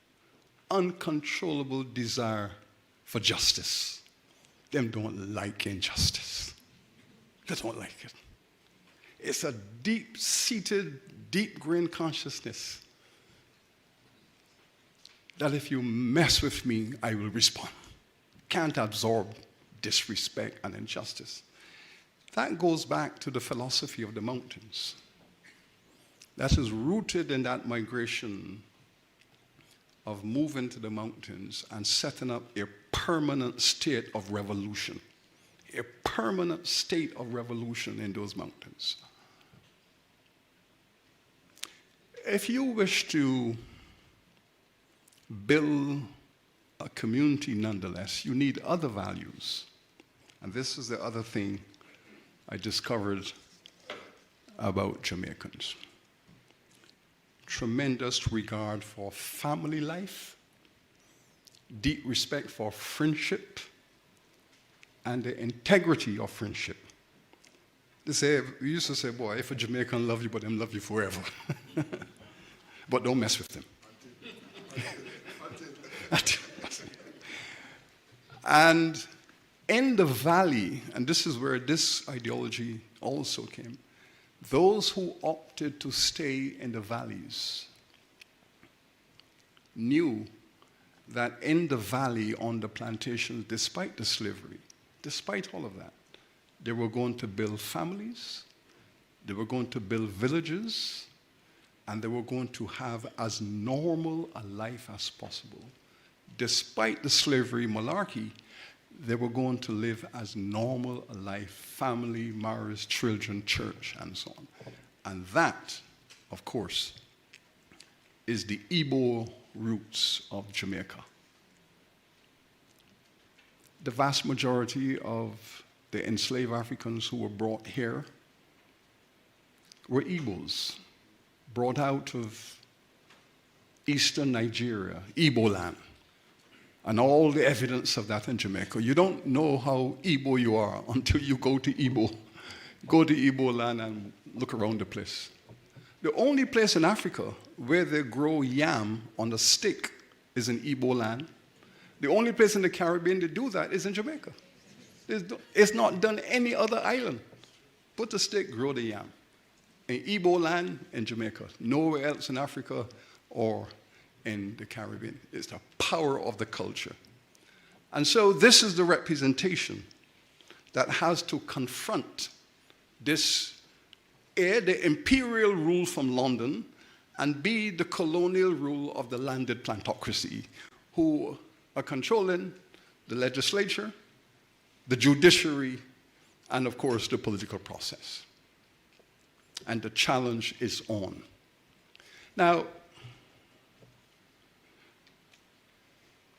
uncontrollable desire for justice. They don't like injustice. They don't like it. It's a deep-seated, deep-grained consciousness that if you mess with me, I will respond. Can't absorb disrespect and injustice. That goes back to the philosophy of the mountains. That is rooted in that migration of moving to the mountains and setting up a permanent state of revolution. A permanent state of revolution in those mountains. If you wish to build a community nonetheless, you need other values. And this is the other thing I discovered about Jamaicans. Tremendous regard for family life, deep respect for friendship, and the integrity of friendship. We used to say, boy, if a Jamaican love you, but them love you forever. But don't mess with them. And in the valley, and this is where this ideology also came, those who opted to stay in the valleys knew that in the valley on the plantations, despite the slavery, despite all of that, they were going to build families, they were going to build villages, and they were going to have as normal a life as possible. Despite the slavery monarchy, they were going to live as normal a life, family, marriage, children, church, and so on. And that, of course, is the Igbo roots of Jamaica. The vast majority of the enslaved Africans who were brought here were Igbos, brought out of eastern Nigeria, Igbo land, and all the evidence of that in Jamaica. You don't know how Igbo you are until you go to Igbo. Go to Igbo land and look around the place. The only place in Africa where they grow yam on a stick is in Igbo land. The only place in the Caribbean to do that is in Jamaica. It's not done any other island. Put the stick, grow the yam. In Igbo land, in Jamaica. Nowhere else in Africa or in the Caribbean. It's the power of the culture. And so this is the representation that has to confront this, A, the imperial rule from London, and B, the colonial rule of the landed plantocracy, who are controlling the legislature, the judiciary, and of course the political process. And the challenge is on. Now,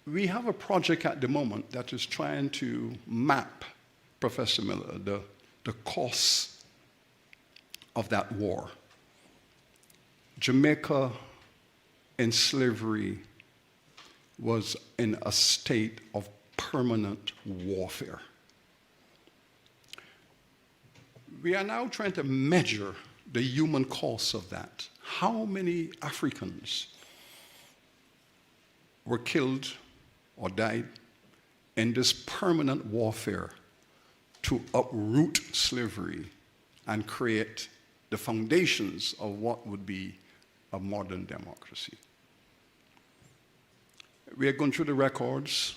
we have a project at the moment that is trying to map, Professor Miller, the costs of that war. Jamaica in slavery was in a state of permanent warfare. We are now trying to measure the human cost of that. How many Africans were killed or died in this permanent warfare to uproot slavery and create the foundations of what would be a modern democracy? We are going through the records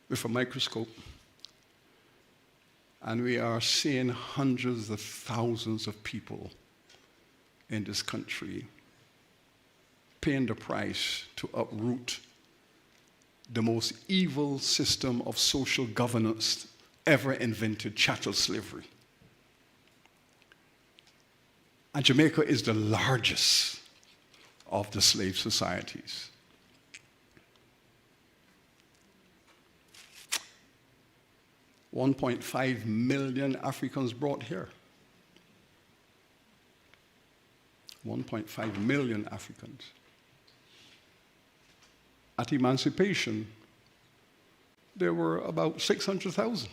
with a microscope, and we are seeing hundreds of thousands of people in this country paying the price to uproot the most evil system of social governance ever invented, chattel slavery. And Jamaica is the largest of the slave societies. $1.5 million Africans brought here. 1.5 million Africans. At emancipation, there were about 600,000.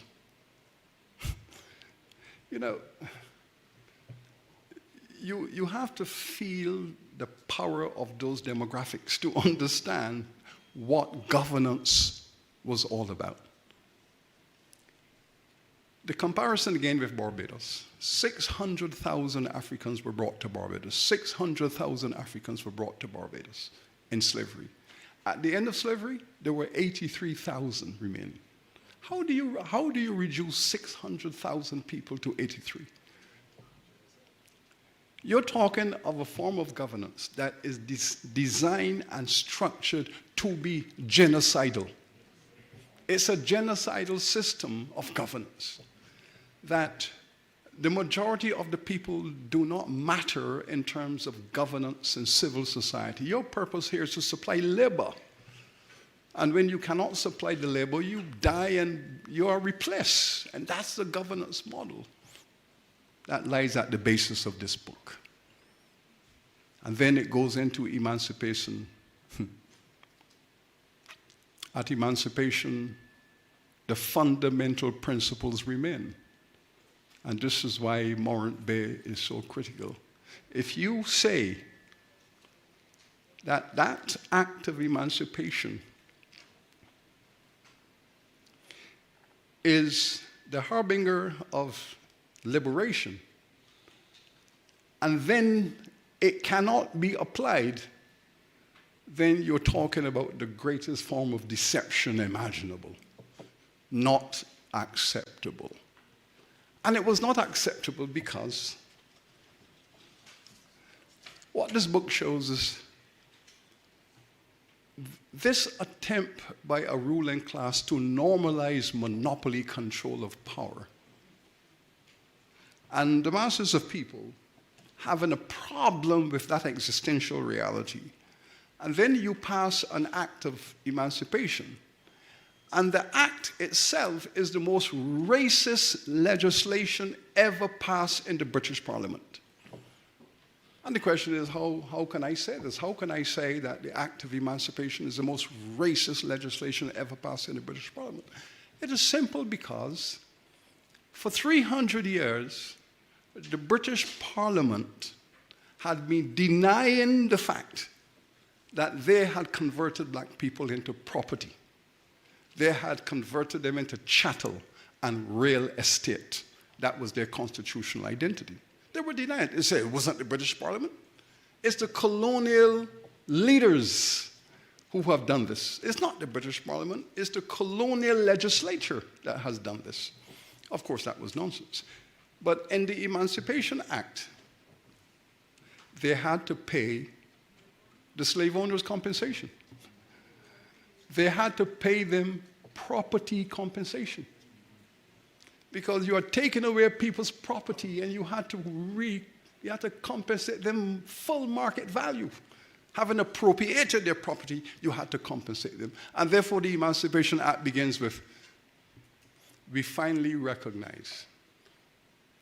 You know, you have to feel the power of those demographics to understand what governance was all about. The comparison again with Barbados. 600,000 Africans were brought to Barbados. 600,000 Africans were brought to Barbados in slavery. At the end of slavery, there were 83,000 remaining. How do you reduce 600,000 people to 83? You're talking of a form of governance that is designed and structured to be genocidal. It's a genocidal system of governance that the majority of the people do not matter in terms of governance and civil society. Your purpose here is to supply labor. And when you cannot supply the labor, you die and you are replaced. And that's the governance model that lies at the basis of this book. And then it goes into emancipation. At emancipation, the fundamental principles remain. And this is why Morant Bay is so critical. If you say that that act of emancipation is the harbinger of liberation, and then it cannot be applied, then you're talking about the greatest form of deception imaginable, not acceptable. And it was not acceptable because what this book shows is this attempt by a ruling class to normalize monopoly control of power. And the masses of people having a problem with that existential reality. And then you pass an act of emancipation. And the act itself is the most racist legislation ever passed in the British Parliament. And the question is, how can I say this? How can I say that the act of emancipation is the most racist legislation ever passed in the British Parliament? It is simple because for 300 years, the British Parliament had been denying the fact that they had converted black people into property. They had converted them into chattel and real estate. That was their constitutional identity. They were denying it. They said it wasn't the British Parliament. It's the colonial leaders who have done this. It's not the British Parliament. It's the colonial legislature that has done this. Of course, that was nonsense. But in the Emancipation Act, they had to pay the slave owners compensation. They had to pay them property compensation. Because you are taking away people's property and you had to compensate them full market value. Having appropriated their property, you had to compensate them. And therefore the Emancipation Act begins with, we finally recognize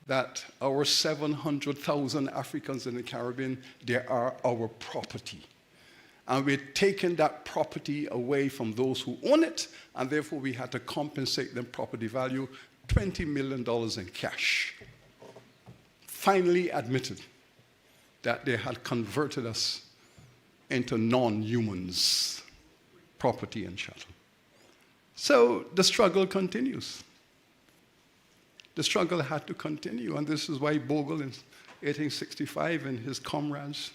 that our 700,000 Africans in the Caribbean, they are our property. And we're taking that property away from those who own it, and therefore we had to compensate them property value, $20 million in cash. Finally admitted that they had converted us into non-humans, property and chattel. So the struggle continues. The struggle had to continue, and this is why Bogle in 1865 and his comrades,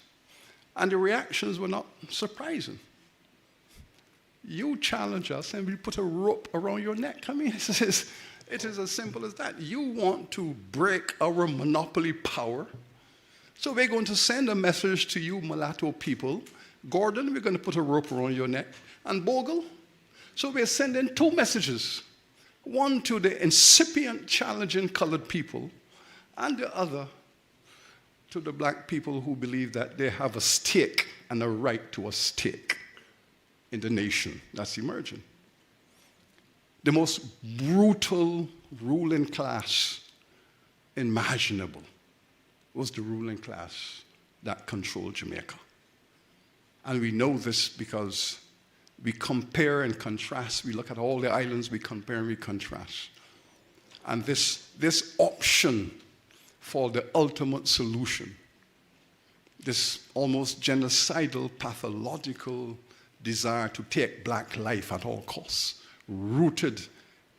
and the reactions were not surprising. You challenge us and we put a rope around your neck. I mean, it is as simple as that. You want to break our monopoly power, so we're going to send a message to you mulatto people. Gordon, we're going to put a rope around your neck. And Bogle, so we're sending two messages. One to the incipient challenging colored people, and the other to the black people who believe that they have a stake and a right to a stake in the nation that's emerging. The most brutal ruling class imaginable was the ruling class that controlled Jamaica. And we know this because we compare and contrast. We look at all the islands, we compare and we contrast. And this option for the ultimate solution, this almost genocidal, pathological desire to take black life at all costs, rooted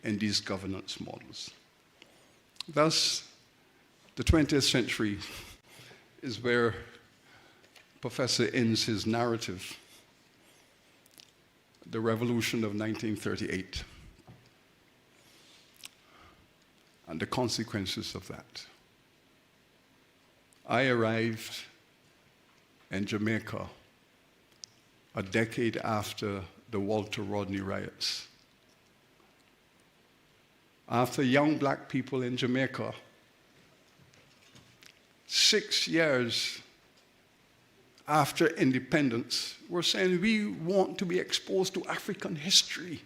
in these governance models. Thus, the 20th century is where Professor ends his narrative, the revolution of 1938, and the consequences of that. I arrived in Jamaica a decade after the Walter Rodney riots. After young black people in Jamaica, 6 years after independence, were saying we want to be exposed to African history.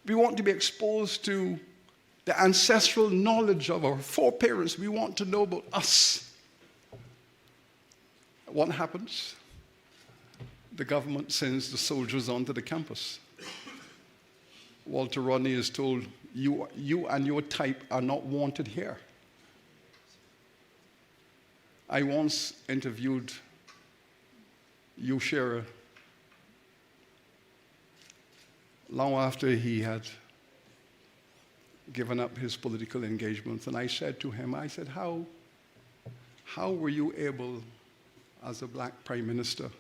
We want to be exposed to the ancestral knowledge of our foreparents. We want to know about us. What happens? The government sends the soldiers onto the campus. Walter Rodney is told, you and your type are not wanted here. I once interviewed Hugh Shearer long after he had given up his political engagements, and I said to him, I said, how were you able, as a black prime minister,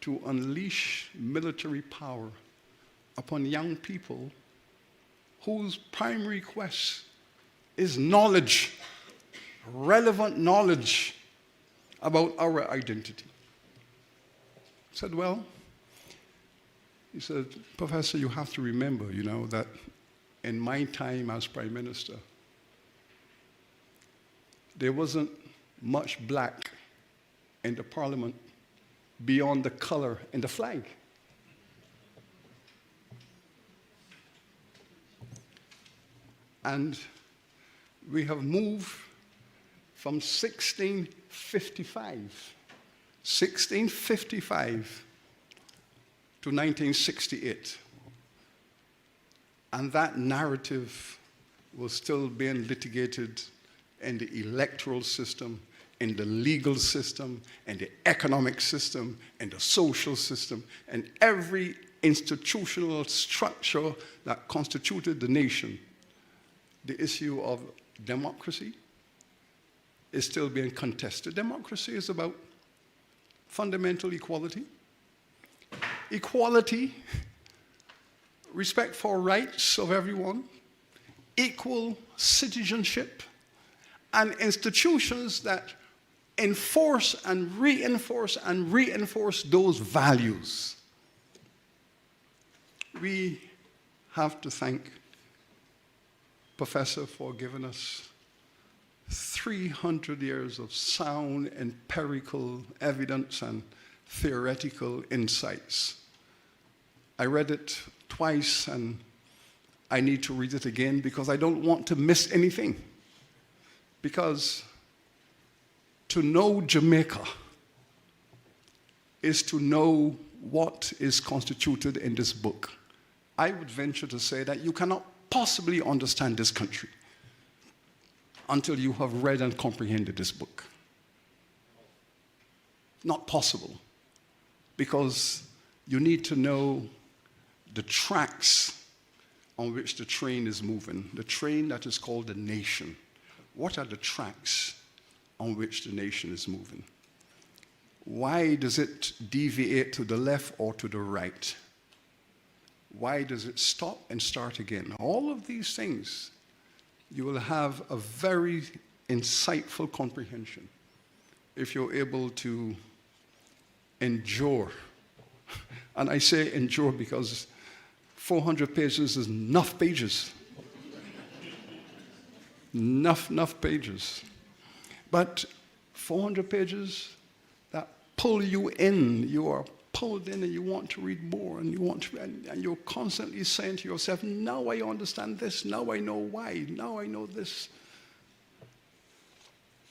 to unleash military power upon young people whose primary quest is knowledge, relevant knowledge about our identity. I said, well, he said, Professor, you have to remember, that in my time as Prime Minister, there wasn't much black in the Parliament beyond the color in the flag. And we have moved from 1655 to 1968. And that narrative was still being litigated in the electoral system, in the legal system, in the economic system, in the social system, and every institutional structure that constituted the nation. The issue of democracy is still being contested. Democracy is about fundamental equality. Equality, respect for rights of everyone, equal citizenship, and institutions that enforce and reinforce those values. We have to thank Professor for giving us 300 years of sound empirical evidence and theoretical insights. I read it twice and I need to read it again because I don't want to miss anything. Because to know Jamaica is to know what is constituted in this book. I would venture to say that you cannot possibly understand this country until you have read and comprehended this book. Not possible, because you need to know the tracks on which the train is moving, the train that is called the nation. What are the tracks on which the nation is moving? Why does it deviate to the left or to the right? Why does it stop and start again? All of these things, you will have a very insightful comprehension if you're able to endure. And I say endure because 400 pages is enough pages. Enough pages. But 400 pages that pull you in, you are pulled in and you want to read more and and you're constantly saying to yourself, now I understand this, now I know why, now I know this.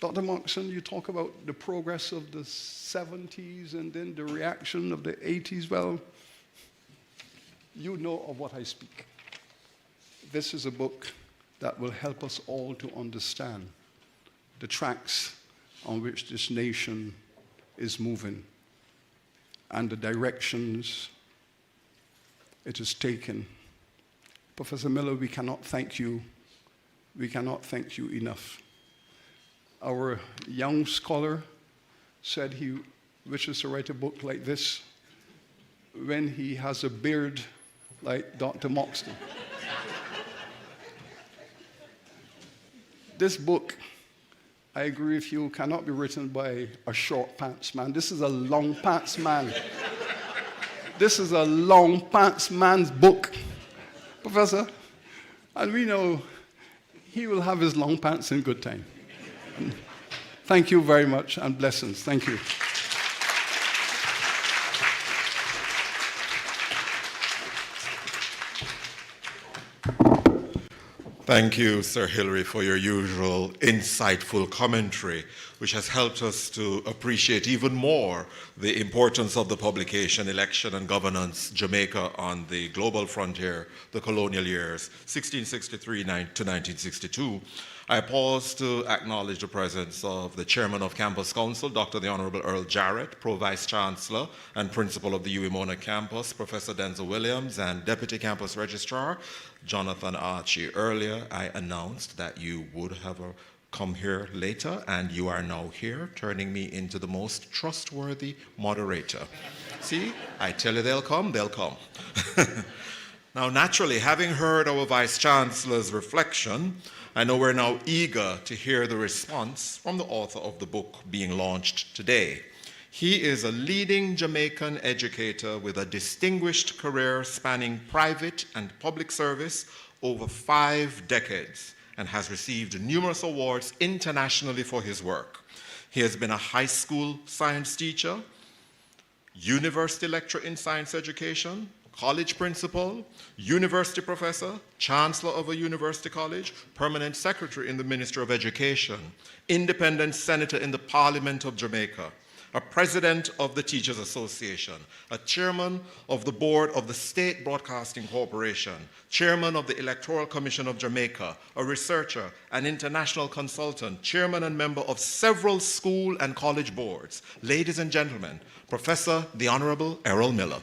Dr. Moxon, you talk about the progress of the 70s and then the reaction of the 80s. Well, you know of what I speak. This is a book that will help us all to understand the tracks on which this nation is moving and the directions it is taken. Professor Miller, we cannot thank you. We cannot thank you enough. Our young scholar said he wishes to write a book like this when he has a beard like Dr. Moxon. This book, I agree with you, cannot be written by a short pants man. This is a long pants man. This is a long pants man's book, Professor. And we know he will have his long pants in good time. Thank you very much, and blessings. Thank you. Thank you, Sir Hilary, for your usual insightful commentary, which has helped us to appreciate even more the importance of the publication, Election and Governance, Jamaica on the Global Frontier, the Colonial Years, 1663 to 1962. I pause to acknowledge the presence of the Chairman of Campus Council, Dr. the Honorable Earl Jarrett, Pro-Vice Chancellor and Principal of the UWI-Mona Campus, Professor Denzel Williams, and Deputy Campus Registrar, Jonathan Archie. Earlier, I announced that you would have come here later, and you are now here, turning me into the most trustworthy moderator. See, I tell you they'll come, they'll come. Now, naturally, having heard our Vice Chancellor's reflection, I know we're now eager to hear the response from the author of the book being launched today. He is a leading Jamaican educator with a distinguished career spanning private and public service over 5 decades and has received numerous awards internationally for his work. He has been a high school science teacher, university lecturer in science education, college principal, university professor, chancellor of a university college, permanent secretary in the Ministry of Education, independent senator in the Parliament of Jamaica, a president of the Teachers Association, a chairman of the board of the State Broadcasting Corporation, chairman of the Electoral Commission of Jamaica, a researcher, an international consultant, chairman and member of several school and college boards. Ladies and gentlemen, Professor the Honorable Errol Miller.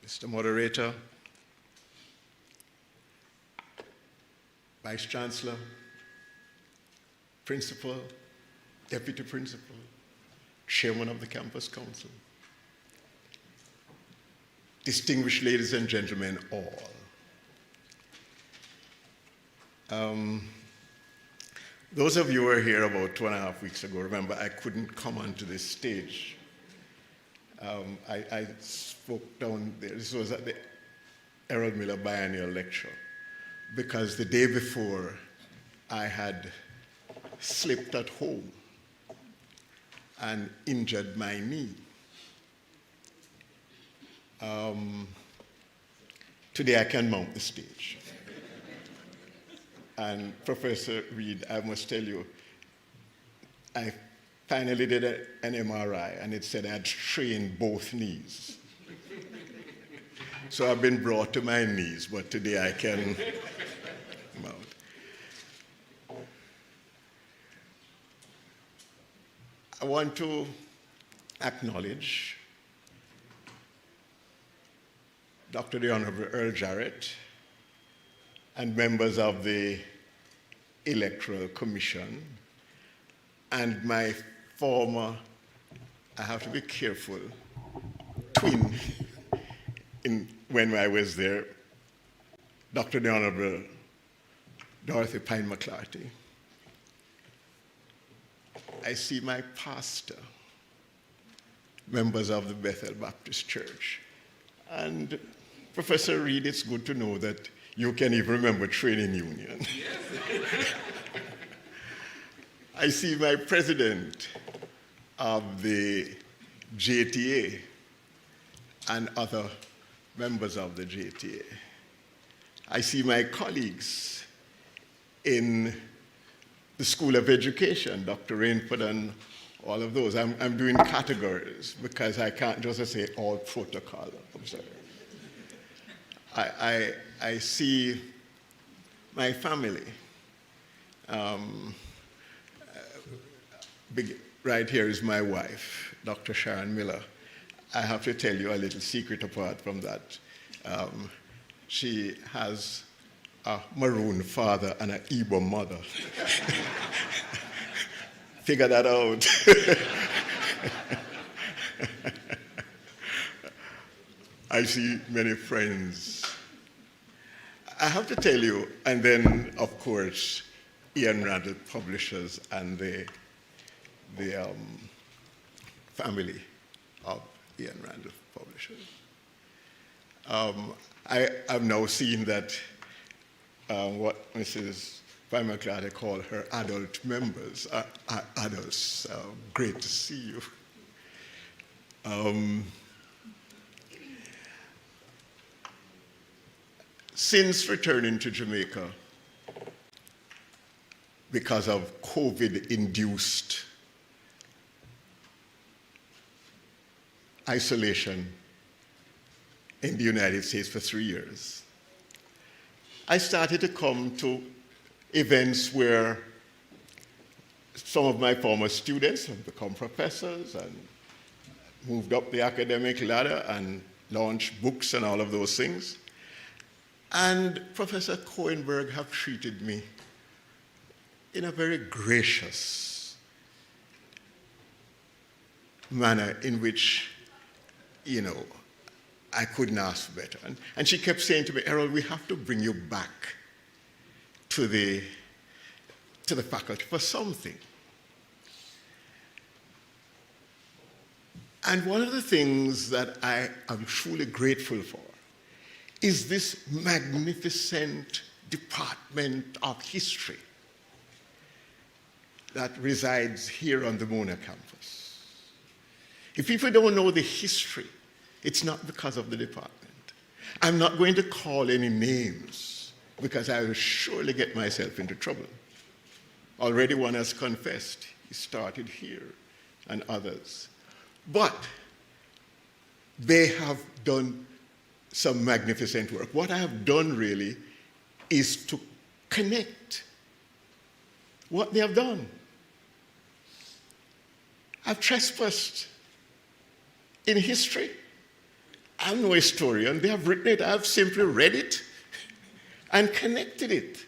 Mr. Moderator, Vice Chancellor, Principal, Deputy Principal, Chairman of the Campus Council, distinguished ladies and gentlemen all. Those of you who were here about 2.5 weeks ago, remember I couldn't come onto this stage. I spoke down there. This was at the Errol Miller Biennial Lecture, because the day before I had slipped at home and injured my knee. Today I can mount the stage. And Professor Reed, I must tell you, I finally did an MRI, and it said I had strained both knees. So I've been brought to my knees, but today I can mount. I want to acknowledge Dr. the Honorable Earl Jarrett and members of the Electoral Commission and my former, I have to be careful, twin when I was there, Dr. the Honorable Dorothy Pine McClarty. I see my pastor, members of the Bethel Baptist Church. And Professor Reed, it's good to know that you can even remember training union. Yes. I see my president of the JTA and other members of the JTA. I see my colleagues in the School of Education, Dr. Rainford and all of those. I'm doing categories because I can't just say all protocol observed. I see my family. Right here is my wife, Dr. Sharon Miller. I have to tell you a little secret apart from that. She has a maroon father and an Igbo mother. Figure that out. I see many friends. I have to tell you, and then, of course, Ian Randall Publishers and the family of Ian Randall Publishers. I've now seen that what Mrs. Pine McClarty called her adult members are adults. Great to see you. Since returning to Jamaica, because of COVID-induced isolation in the United States for 3 years, I started to come to events where some of my former students have become professors and moved up the academic ladder and launched books and all of those things. And Professor Cohenberg have treated me in a very gracious manner in which, you know, I couldn't ask for better. And she kept saying to me, Errol, we have to bring you back to the faculty for something. And one of the things that I am truly grateful for is this magnificent department of history that resides here on the Mona campus. If people don't know the history, it's not because of the department. I'm not going to call any names because I will surely get myself into trouble. Already one has confessed. He started here and others. But they have done some magnificent work. What I have done really is to connect what they have done. I've trespassed in history. I'm no historian. They have written it. I've simply read it and connected it.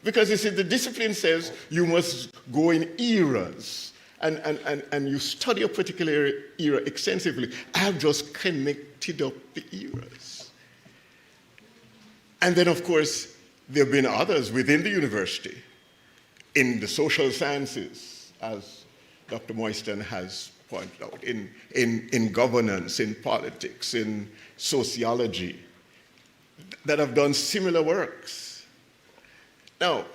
Because you see, the discipline says you must go in eras and you study a particular era extensively. I have just connected up the eras. And then, of course, there have been others within the university in the social sciences, as Dr. Moyston has pointed out, in governance, in politics, in sociology, that have done similar works. Now,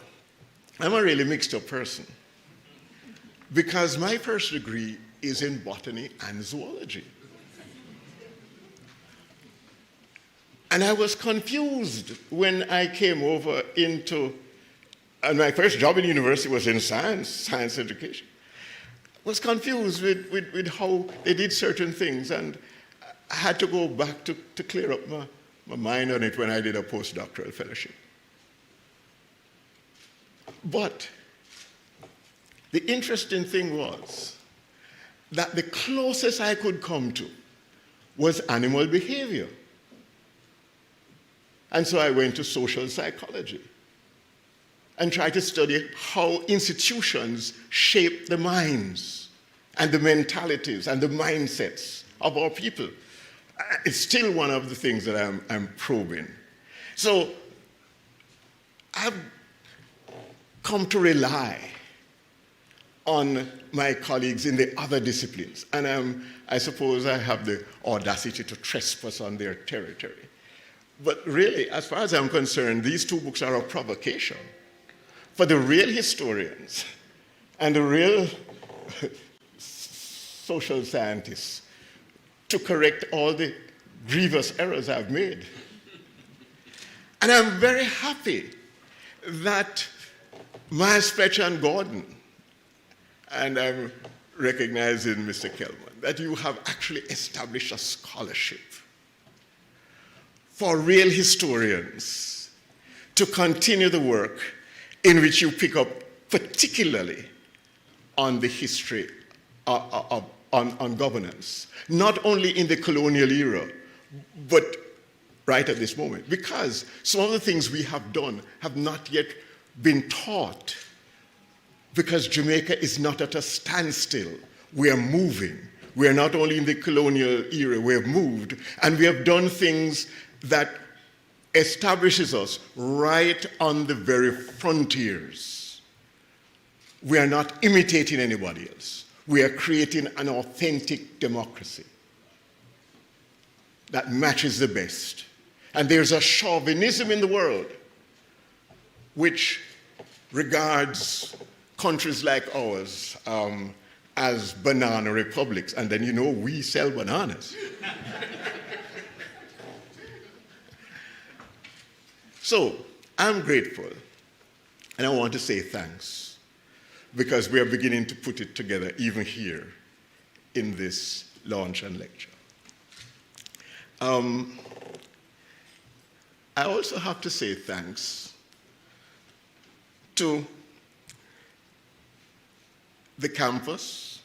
I'm a really mixed up person because my first degree is in botany and zoology. And I was confused when I came over into, and my first job in university was in science education. I was confused with how they did certain things, and I had to go back to clear up my mind on it when I did a postdoctoral fellowship. But the interesting thing was that the closest I could come to was animal behavior. And so I went to social psychology and tried to study how institutions shape the minds and the mentalities and the mindsets of our people. It's still one of the things that I'm probing. So I've come to rely on my colleagues in the other disciplines. And I suppose I have the audacity to trespass on their territory. But really, as far as I'm concerned, these two books are a provocation for the real historians and the real social scientists to correct all the grievous errors I've made. And I'm very happy that Miles Fletcher and Gordon, and I'm recognizing Mr. Kelman, that you have actually established a scholarship for real historians to continue the work in which you pick up particularly on the history on governance, not only in the colonial era, but right at this moment, because some of the things we have done have not yet been taught, because Jamaica is not at a standstill. We are moving. We are not only in the colonial era, we have moved, and we have done things that establishes us right on the very frontiers. We are not imitating anybody else. We are creating an authentic democracy that matches the best. And there's a chauvinism in the world which regards countries like ours as banana republics. And then, you know, we sell bananas. So I'm grateful, and I want to say thanks, because we are beginning to put it together even here in this launch and lecture. I also have to say thanks to the campus,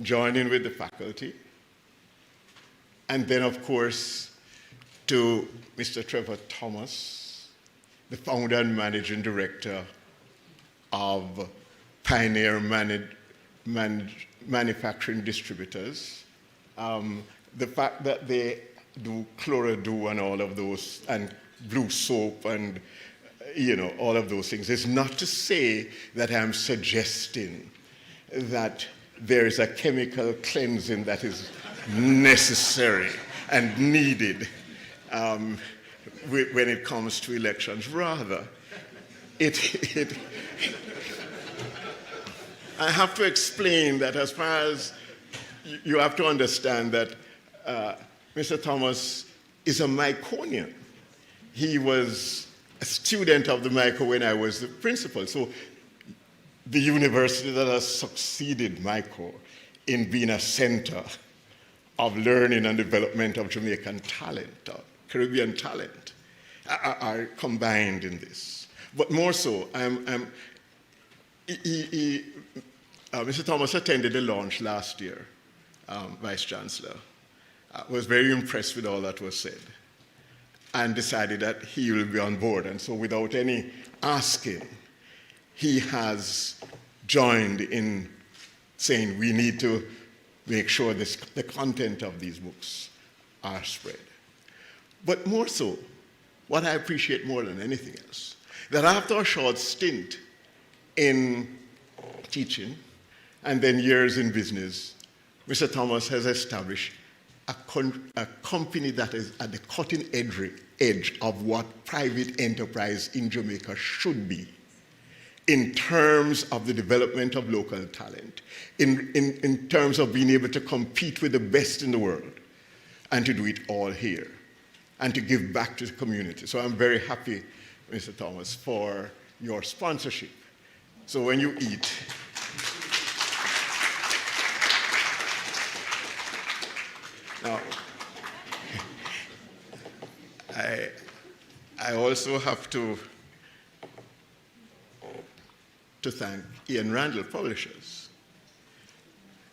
joining with the faculty, and then, of course, to Mr. Trevor Thomas, the founder and managing director of Pioneer Manufacturing Distributors. The fact that they do Chloradu and all of those, and blue soap and all of those things, is not to say that I'm suggesting that there is a chemical cleansing that is necessary and needed when it comes to elections. Rather, I have to explain that as far as you have to understand that Mr. Thomas is a Myconian. He was a student of the Myco when I was the principal. So the university that has succeeded Myco in being a center of learning and development of Jamaican talent, Caribbean talent, are combined in this. But more so, Mr. Thomas attended the launch last year, Vice Chancellor. Was very impressed with all that was said and decided that he will be on board. And so without any asking, he has joined in saying we need to make sure the content of these books are spread. But more so, what I appreciate more than anything else, that after a short stint in teaching and then years in business, Mr. Thomas has established a company that is at the cutting edge of what private enterprise in Jamaica should be in terms of the development of local talent, in terms of being able to compete with the best in the world, and to do it all here, and to give back to the community. So I'm very happy, Mr. Thomas, for your sponsorship. So when you eat, now, I also have to thank Ian Randall Publishers.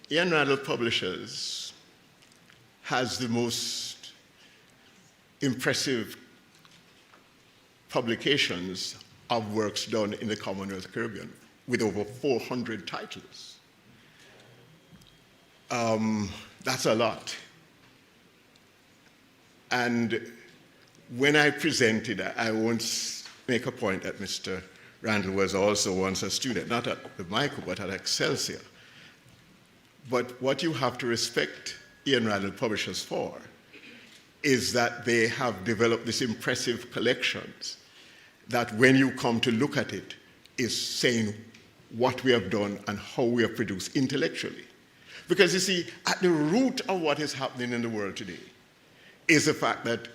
Ian Randall Publishers has the most impressive publications of works done in the Commonwealth Caribbean, with over 400 titles. That's a lot. And when I presented, I won't make a point that Mr. Randall was also once a student, not at the Myco, but at Excelsior. But what you have to respect Ian Randall Publishers for is that they have developed this impressive collections that when you come to look at it, is saying what we have done and how we have produced intellectually. Because you see, at the root of what is happening in the world today is the fact that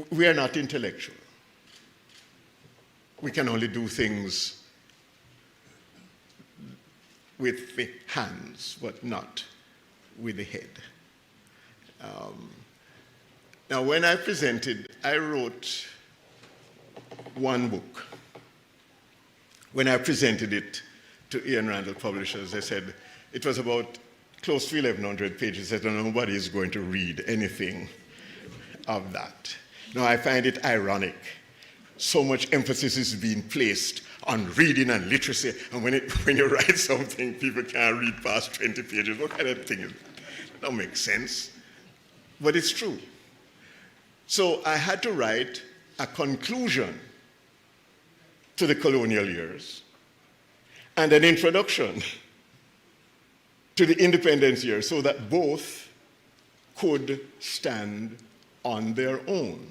we are not intellectual. We can only do things with the hands, but not with the head. Now, when I presented, I wrote one book. When I presented it to Ian Randall Publishers, they said it was about close to 1,100 pages. They said nobody is going to read anything of that. Now, I find it ironic. So much emphasis is being placed on reading and literacy, and when you write something, people can't read past 20 pages. What kind of thing is that? That don't make sense. But it's true. So I had to write a conclusion to the colonial years and an introduction to the independence years so that both could stand on their own.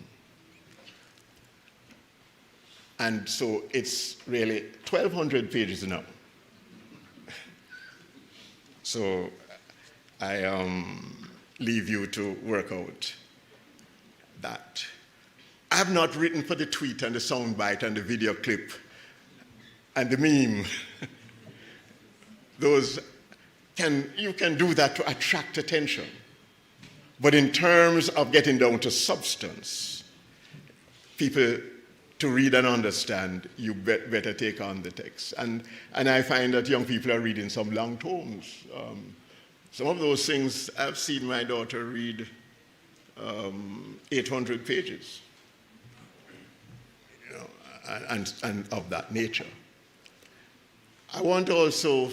And so it's really 1,200 pages now. So I leave you to work out that. I have not written for the tweet and the soundbite and the video clip and the meme. You can do that to attract attention. But in terms of getting down to substance, people to read and understand, you better take on the text. And I find that young people are reading some long tomes. Some of those things, I've seen my daughter read 800 pages, you know, and of that nature. I want also,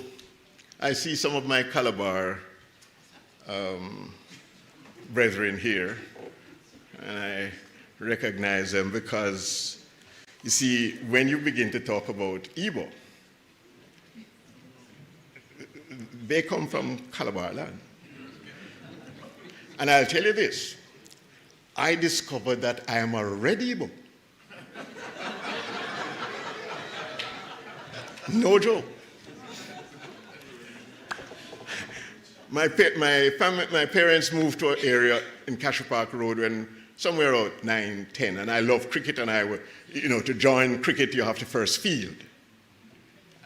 I see some of my Calabar brethren here, and I recognize them because, you see, when you begin to talk about Igbo, they come from Calabar land. And I'll tell you this, I discovered that I am a red Igbo. No joke. My parents moved to an area in Cashew Park Road when somewhere around 9, 10, and I love cricket, and I would, you know, to join cricket you have to first field.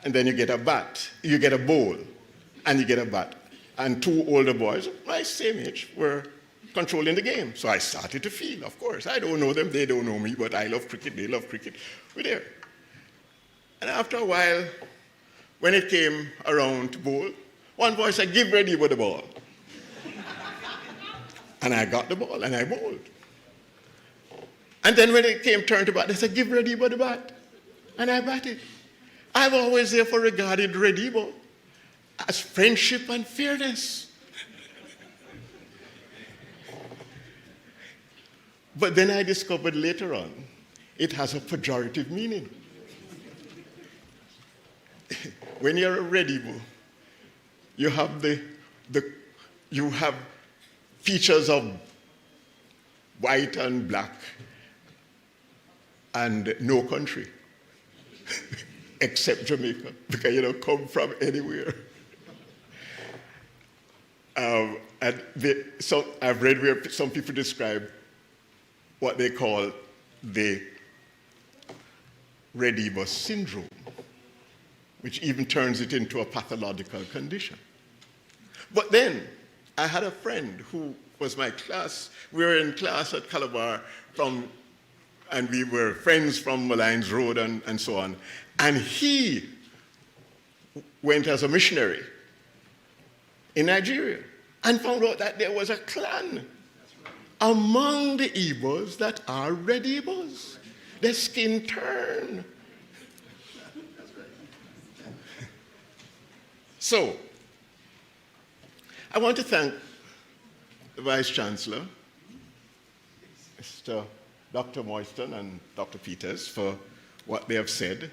And then you get a bat, you get a ball, and you get a bat. And two older boys, my same age, were controlling the game. So I started to field, of course. I don't know them, they don't know me, but I love cricket, they love cricket. We're there. And after a while, when it came around to bowl, one boy said, "Give Red Igbo the ball." And I got the ball and I bowled. And then when it came turn to bat, they said, "Give Red Igbo the bat." And I batted. I've always therefore regarded Red Igbo as friendship and fairness. But then I discovered later on, it has a pejorative meaning. When you're a Red Igbo, you have you have features of white and black and no country except Jamaica, because you don't come from anywhere. And so I've read where some people describe what they call the Red Igbo syndrome, which even turns it into a pathological condition. But then I had a friend who was my class. We were in class at Calabar and we were friends from Malines Road and so on. And he went as a missionary in Nigeria and found out that there was a clan among the Igbos that are Red Igbos. Their skin turned. So, I want to thank the Vice Chancellor, Mr. Dr. Moyston and Dr. Peters, for what they have said.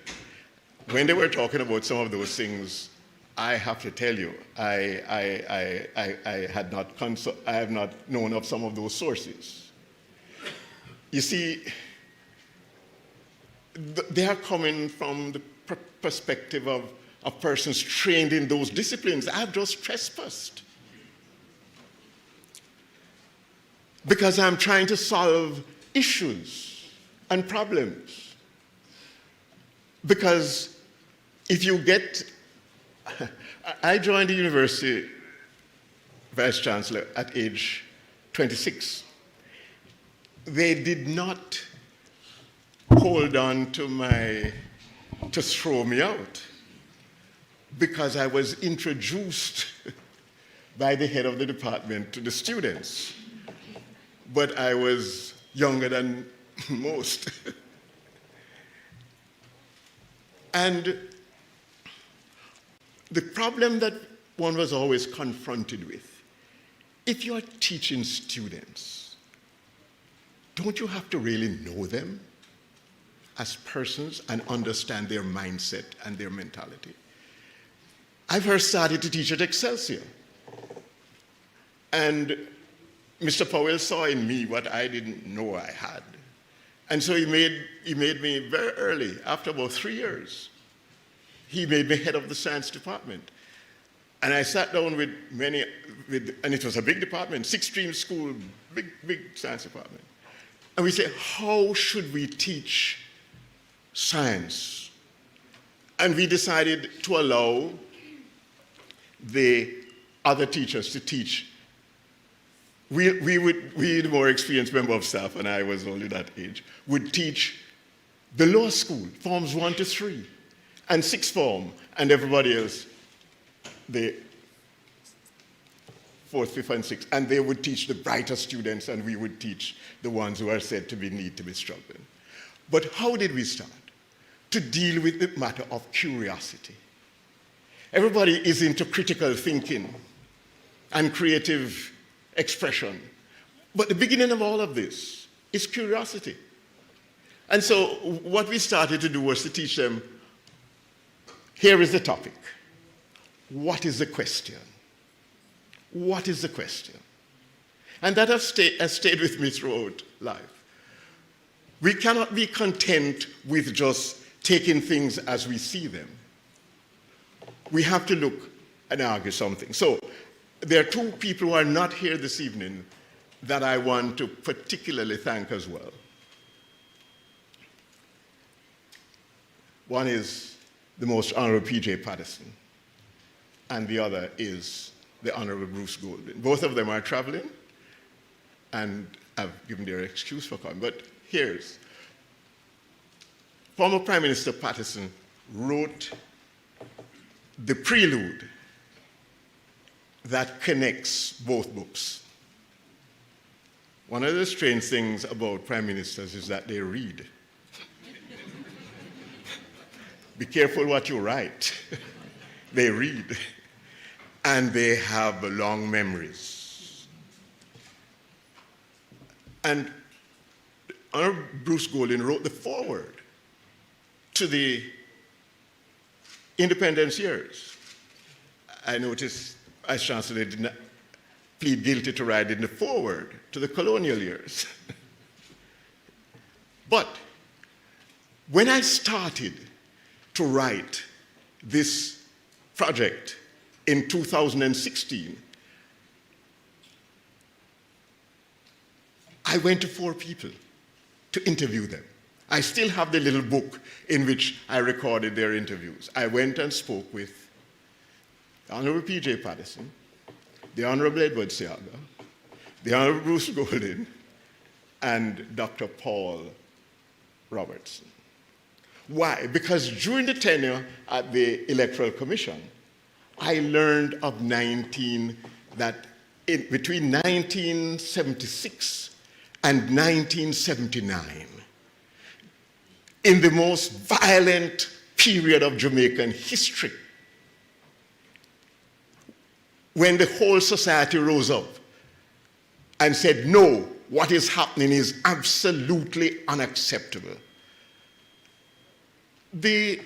When they were talking about some of those things, I have to tell you, I have not known of some of those sources. You see, they are coming from the perspective of persons trained in those disciplines. I've just trespassed because I'm trying to solve issues and problems. Because if you get, I joined the university Vice Chancellor at age 26. They did not hold on to throw me out, because I was introduced by the head of the department to the students. But I was younger than most. And the problem that one was always confronted with, if you are teaching students, don't you have to really know them as persons and understand their mindset and their mentality? I first started to teach at Excelsior. And Mr. Powell saw in me what I didn't know I had. And so he made me very early, after about 3 years, he made me head of the science department. And I sat down with and it was a big department, 6-stream school, big science department. And we said, how should we teach science? And we decided to allow the other teachers to teach. We the more experienced member of staff, and I was only that age, would teach the law school, forms 1 to 3, and sixth form, and everybody else, the 4th, 5th, and 6th. And they would teach the brighter students, and we would teach the ones who are said to need to be struggling. But how did we start? To deal with the matter of curiosity. Everybody is into critical thinking and creative expression. But the beginning of all of this is curiosity. And so what we started to do was to teach them, here is the topic. What is the question? What is the question? And that has stayed with me throughout life. We cannot be content with just taking things as we see them. We have to look and argue something. So there are two people who are not here this evening that I want to particularly thank as well. One is the Most Honorable P.J. Patterson, and the other is the Honorable Bruce Golding. Both of them are traveling, and I've given their excuse for coming. But here's, former Prime Minister Patterson wrote the prelude that connects both books. One of the strange things about prime ministers is that they read. Be careful what you write. They read. And they have long memories. And Honorable Bruce Golding wrote the foreword to the independence years. I noticed Vice Chancellor did not plead guilty to writing the foreword to the colonial years. But when I started to write this project in 2016, I went to 4 people to interview them. I still have the little book in which I recorded their interviews. I went and spoke with the Honorable P.J. Patterson, the Honorable Edward Seaga, the Honorable Bruce Golding, and Dr. Paul Robertson. Why? Because during the tenure at the Electoral Commission, I learned of between 1976 and 1979, in the most violent period of Jamaican history, when the whole society rose up and said, no, what is happening is absolutely unacceptable. The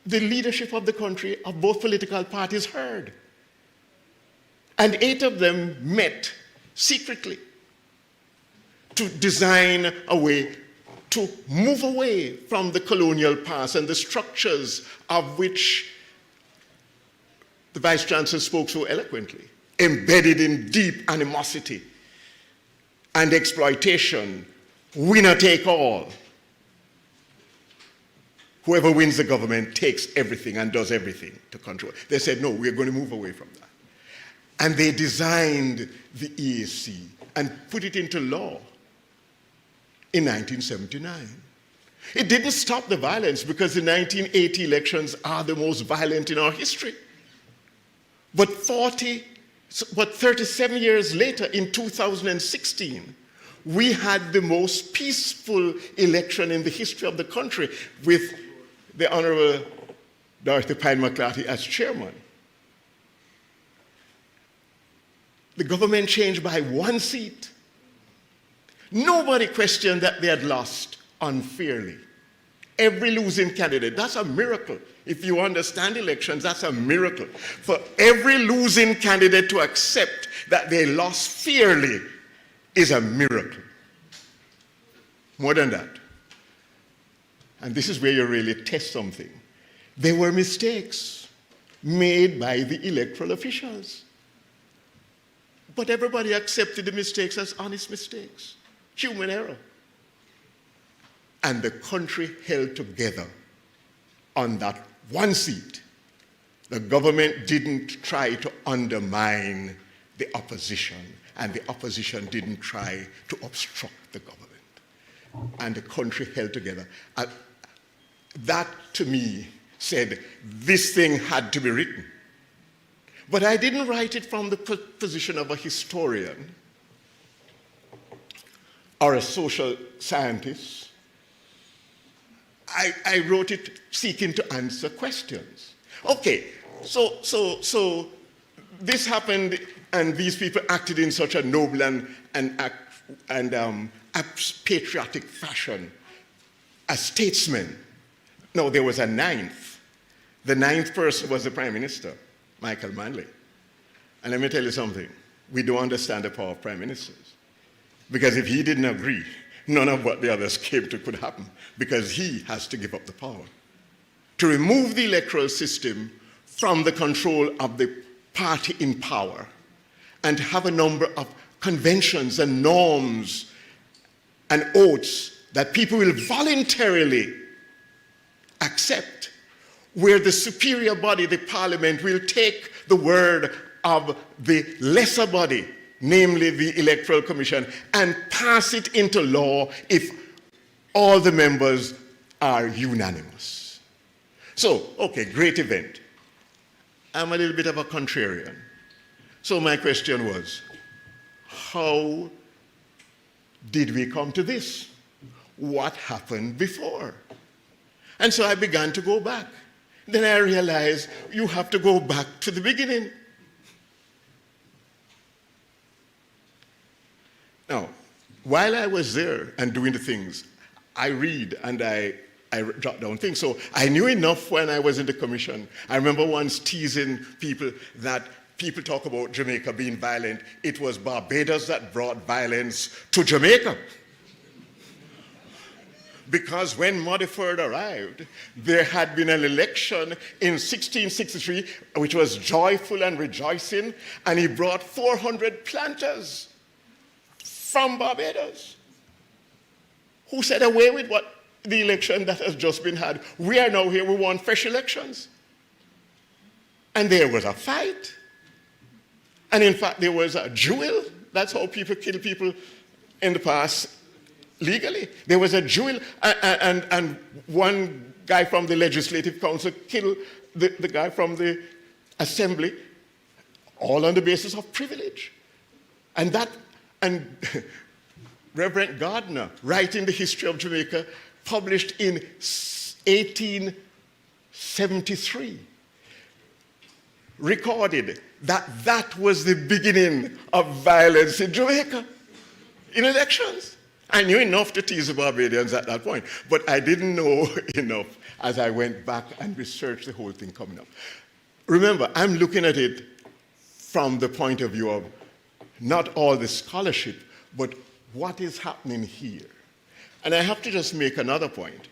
leadership of the country, of both political parties, heard. And 8 of them met secretly to design a way to move away from the colonial past and the structures of which the Vice Chancellor spoke so eloquently, embedded in deep animosity and exploitation, winner take all. Whoever wins the government takes everything and does everything to control. They said, no, we're going to move away from that. And they designed the EAC and put it into law in 1979. It didn't stop the violence, because the 1980 elections are the most violent in our history. But 37 years later, in 2016, we had the most peaceful election in the history of the country, with the Honorable Dorothy Pine McClarty as chairman. The government changed by 1 seat. Nobody questioned that they had lost unfairly. Every losing candidate, that's a miracle. If you understand elections, that's a miracle. For every losing candidate to accept that they lost fairly is a miracle. More than that. And this is where you really test something. There were mistakes made by the electoral officials. But everybody accepted the mistakes as honest mistakes. Human error. And the country held together on that 1 seat. The government didn't try to undermine the opposition, and the opposition didn't try to obstruct the government. and the country held together. That, to me, said this thing had to be written. But I didn't write it from the position of a historian or a social scientist. I wrote it seeking to answer questions. Okay, so this happened, and these people acted in such a noble and patriotic fashion as statesmen. No, there was a ninth. The ninth person was the Prime Minister, Michael Manley. And let me tell you something. We don't understand the power of prime ministers. Because if he didn't agree, none of what the others came to could happen, because he has to give up the power. To remove the electoral system from the control of the party in power and to have a number of conventions and norms and oaths that people will voluntarily accept, where the superior body, the parliament, will take the word of the lesser body, namely the Electoral Commission, and pass it into law if all the members are unanimous. So, okay, great event. I'm a little bit of a contrarian. So my question was, how did we come to this? What happened before? And so I began to go back. Then I realized you have to go back to the beginning. Now, while I was there and doing the things, I read and I jot down things. So I knew enough when I was in the commission. I remember once teasing people that people talk about Jamaica being violent. It was Barbados that brought violence to Jamaica. Because when Modiford arrived, there had been an election in 1663, which was joyful and rejoicing, and he brought 400 planters from Barbados, who said, away with what the election that has just been had. We are now here, we want fresh elections. And there was a fight. And in fact, there was a duel. That's how people kill people in the past legally. There was a duel, and one guy from the Legislative Council killed the guy from the Assembly, all on the basis of privilege. And Reverend Gardner, writing the history of Jamaica, published in 1873, recorded that was the beginning of violence in Jamaica, in elections. I knew enough to tease the Barbadians at that point, but I didn't know enough as I went back and researched the whole thing coming up. Remember, I'm looking at it from the point of view of not all the scholarship, but what is happening here. And I have to just make another point.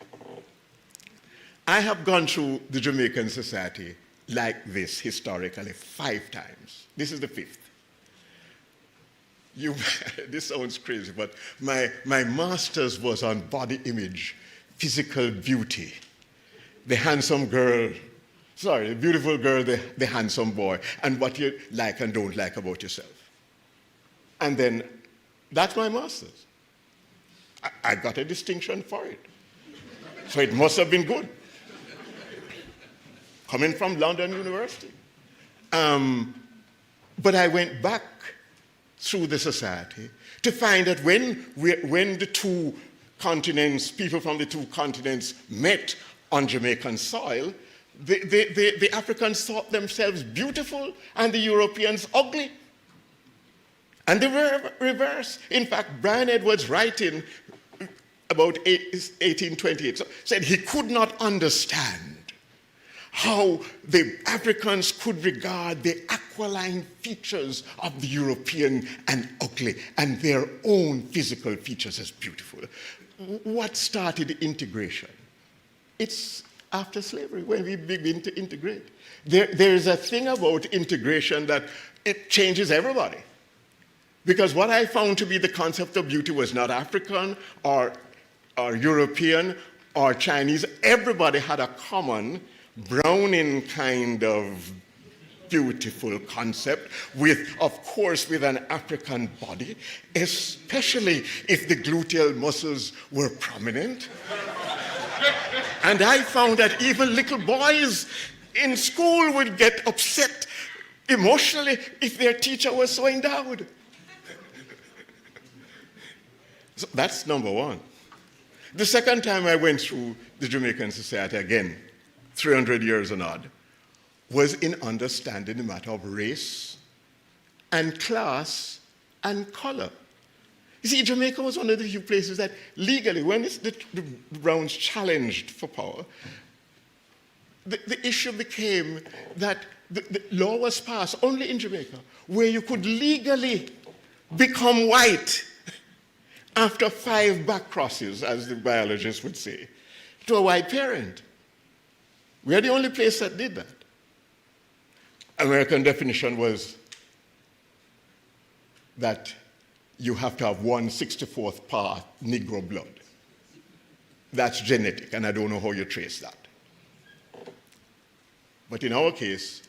I have gone through the Jamaican society like this historically 5 times. This is the 5th. This sounds crazy, but my master's was on body image, physical beauty, the handsome girl, the beautiful girl, the handsome boy, and what you like and don't like about yourself. And then that's my master's. I got a distinction for it. So it must have been good. Coming from London University. But I went back through the society to find that when the 2 continents, people from the 2 continents met on Jamaican soil, the Africans thought themselves beautiful and the Europeans ugly. And the reverse. In fact, Brian Edwards, writing about 1828, said he could not understand how the Africans could regard the aquiline features of the European and ugly, and their own physical features as beautiful. What started integration? It's after slavery, when we begin to integrate. There is a thing about integration that it changes everybody. Because what I found to be the concept of beauty was not African or European or Chinese. Everybody had a common Brownian kind of beautiful concept with, of course, with an African body, especially if the gluteal muscles were prominent. And I found that even little boys in school would get upset emotionally if their teacher was so endowed. So that's number one. The second time I went through the Jamaican Society again, 300 years and odd, was in understanding the matter of race and class and color. You see, Jamaica was one of the few places that legally, when the Browns challenged for power, the issue became that the law was passed only in Jamaica where you could legally become white after 5 back crosses, as the biologists would say, to a white parent. We are the only place that did that. American definition was that you have to have 1/64th part Negro blood. That's genetic, and I don't know how you trace that. But in our case,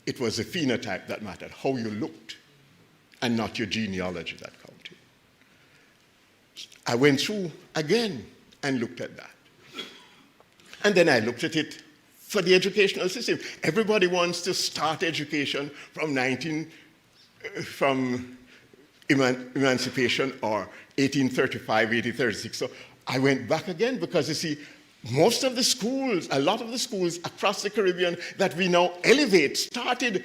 it was the phenotype that mattered, how you looked, and not your genealogy that counted. I went through again and looked at that. And then I looked at it for the educational system. Everybody wants to start education from emancipation or 1835, 1836. So I went back again because, you see, most of the schools, a lot of the schools across the Caribbean that we now elevate started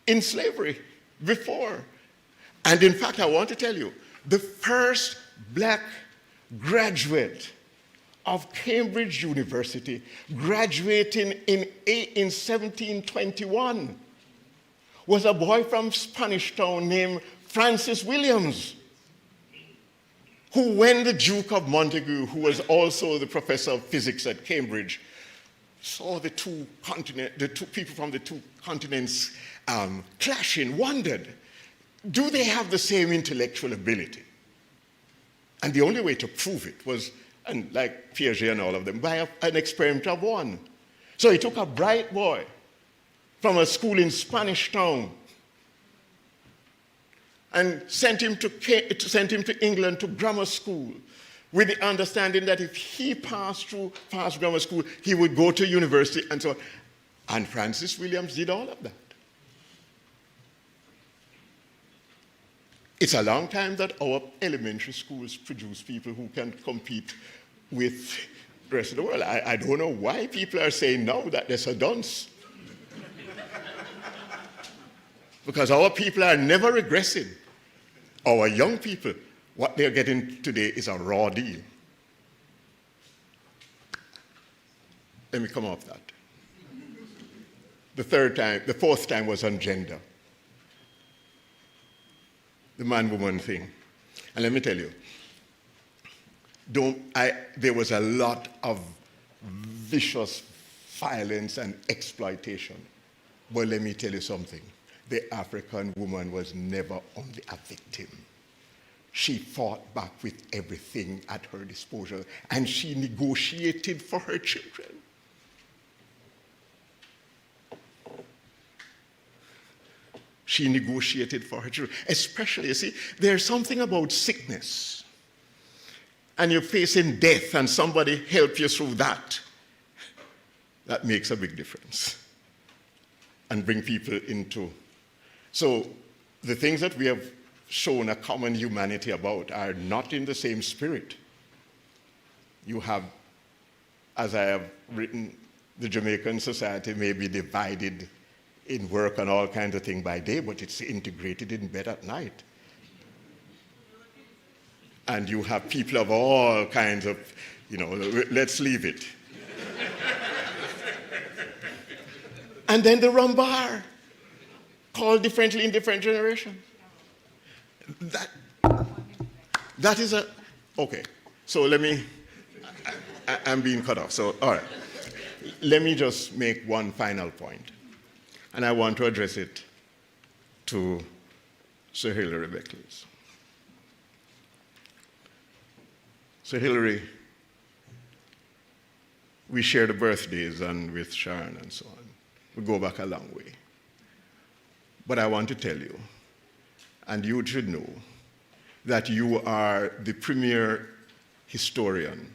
in slavery before. And in fact, I want to tell you, the first black graduate of Cambridge University graduating in 1721 was a boy from Spanish Town named Francis Williams, who, when the Duke of Montagu, who was also the professor of physics at Cambridge, saw the two people from the two continents clashing, wondered, do they have the same intellectual ability? And the only way to prove it was, and like Piaget and all of them, by an experiment of one. So he took a bright boy from a school in Spanish Town and sent him to England to grammar school with the understanding that if he passed grammar school, he would go to university and so on. And Francis Williams did all of that. It's a long time that our elementary schools produce people who can compete with the rest of the world. I don't know why people are saying now that they're so dunce. Because our people are never regressing. Our young people, what they're getting today is a raw deal. Let me come off that. The fourth time was on gender. The man-woman thing. And let me tell you, there was a lot of vicious violence and exploitation. But let me tell you something. The African woman was never only a victim. She fought back with everything at her disposal, and she negotiated for her children. She negotiated for her children. Especially, you see, there's something about sickness. And you're facing death and somebody help you through that. That makes a big difference. And bring people into. So the things that we have shown a common humanity about are not in the same spirit. You have, as I have written, the Jamaican society may be divided in work and all kinds of things by day, but it's integrated in bed at night. And you have people of all kinds of, let's leave it. And then the rumbar, called differently in different generations. That is okay. So I'm being cut off. So, all right. Let me just make one final point. And I want to address it to Sir Hilary Beckles. Sir Hilary, we share the birthdays and with Sharon and so on. We go back a long way. But I want to tell you, and you should know, that you are the premier historian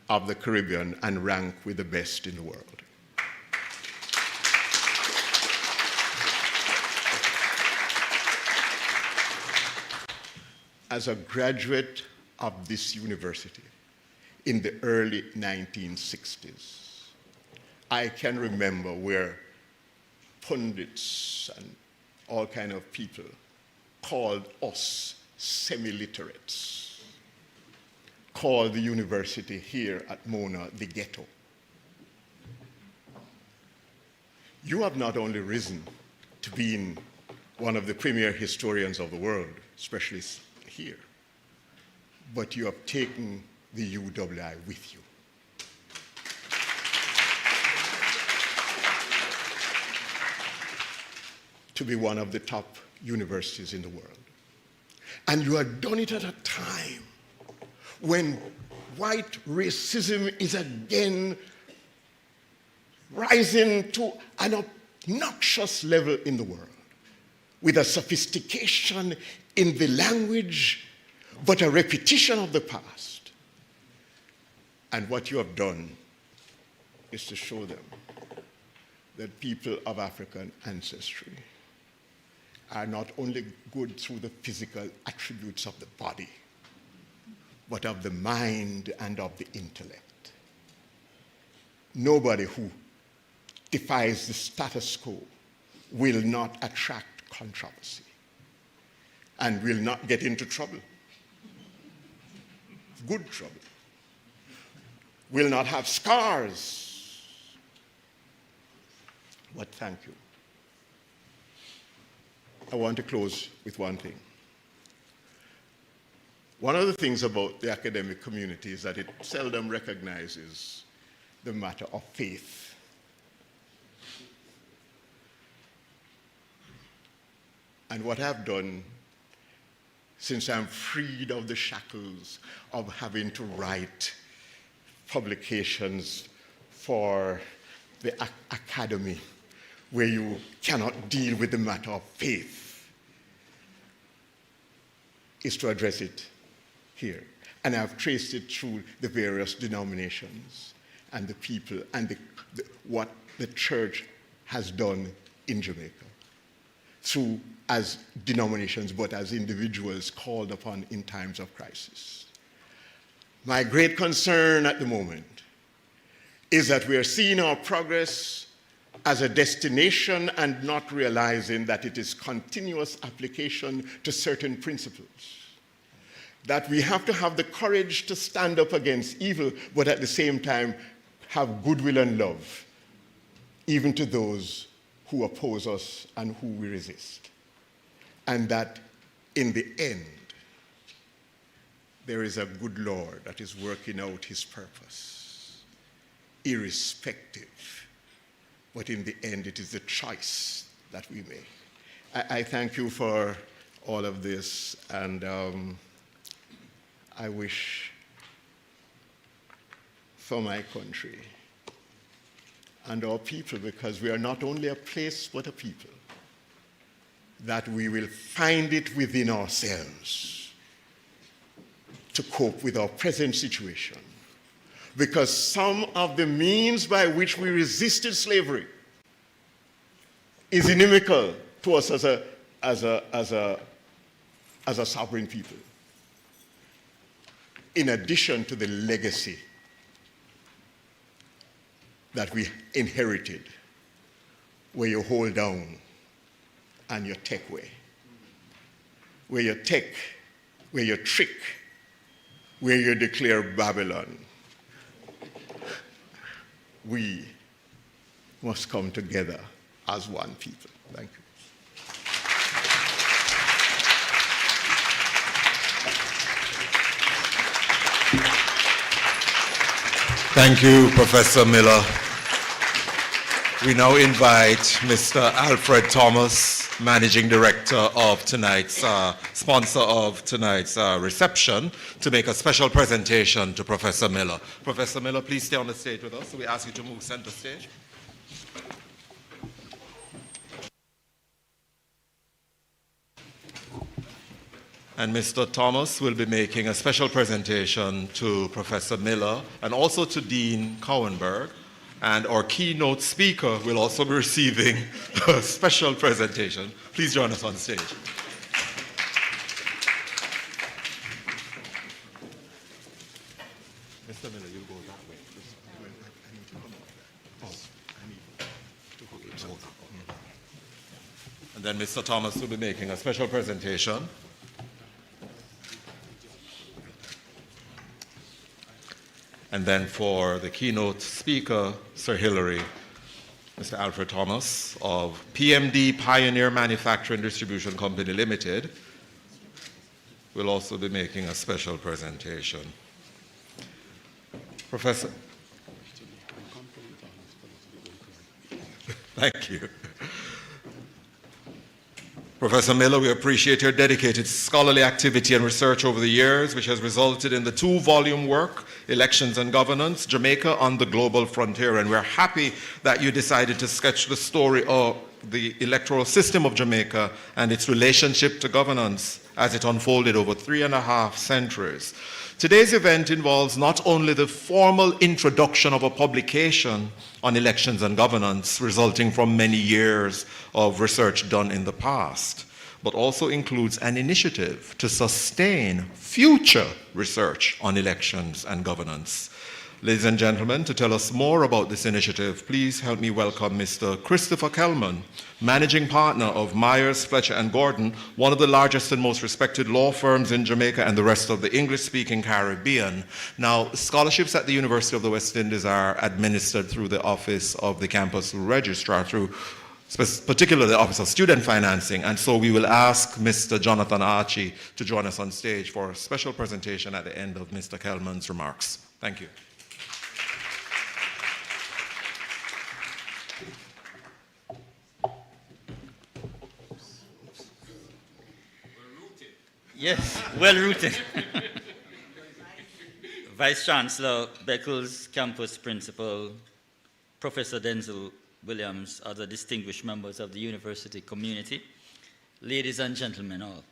of the Caribbean and rank with the best in the world. As a graduate of this university in the early 1960s, I can remember where pundits and all kind of people called us semi-literates, called the university here at Mona the ghetto. You have not only risen to being one of the premier historians of the world, especially here, but you have taken the UWI with you. To be one of the top universities in the world. And you have done it at a time when white racism is again rising to an obnoxious level in the world, with a sophistication in the language, but a repetition of the past. And what you have done is to show them that people of African ancestry are not only good through the physical attributes of the body, but of the mind and of the intellect. Nobody who defies the status quo will not attract controversy and will not get into trouble, good trouble, will not have scars. But thank you. I want to close with one thing. One of the things about the academic community is that it seldom recognizes the matter of faith. And what I've done since I'm freed of the shackles of having to write publications for the academy, where you cannot deal with the matter of faith, is to address it here. And I've traced it through the various denominations and the people and what the church has done in Jamaica, through as denominations, but as individuals called upon in times of crisis. My great concern at the moment is that we are seeing our progress as a destination and not realizing that it is continuous application to certain principles. That we have to have the courage to stand up against evil, but at the same time have goodwill and love, even to those who oppose us and who we resist. And that in the end, there is a good Lord that is working out his purpose, irrespective. But in the end, it is the choice that we make. I thank you for all of this, and I wish for my country and our people, because we are not only a place, but a people, that we will find it within ourselves to cope with our present situation. Because some of the means by which we resisted slavery is inimical to us as a sovereign people, in addition to the legacy that we inherited, where you hold down and you take away, where you take, where you trick, where you declare Babylon. We must come together as one people. Thank you. Thank you, Professor Miller. We now invite Mr. Alfred Thomas, Managing Director of tonight's, sponsor of tonight's reception, to make a special presentation to Professor Miller. Professor Miller, please stay on the stage with us. So we ask you to move center stage. And Mr. Thomas will be making a special presentation to Professor Miller and also to Dean Cowenberg. And our keynote speaker will also be receiving a special presentation. Please join us on stage. Mr. Miller, you go that way. And then Mr. Thomas will be making a special presentation. And then for the keynote speaker, Sir Hilary, Mr. Alfred Thomas of PMD Pioneer Manufacturing Distribution Company Limited will also be making a special presentation. Professor. Thank you. Professor Miller, we appreciate your dedicated scholarly activity and research over the years, which has resulted in the 2-volume work, Elections and Governance, Jamaica on the Global Frontier. And we're happy that you decided to sketch the story of the electoral system of Jamaica and its relationship to governance as it unfolded over 3.5 centuries. Today's event involves not only the formal introduction of a publication on elections and governance resulting from many years of research done in the past, but also includes an initiative to sustain future research on elections and governance. Ladies and gentlemen, to tell us more about this initiative, please help me welcome Mr. Christopher Kelman, Managing Partner of Myers, Fletcher & Gordon, one of the largest and most respected law firms in Jamaica and the rest of the English-speaking Caribbean. Now, scholarships at the University of the West Indies are administered through the Office of the Campus Registrar, through particularly the Office of Student Financing, and so we will ask Mr. Jonathan Archie to join us on stage for a special presentation at the end of Mr. Kelman's remarks. Thank you. Yes, well rooted. Vice Chancellor Beckles, Campus Principal, Professor Denzel Williams, other distinguished members of the university community, ladies and gentlemen all.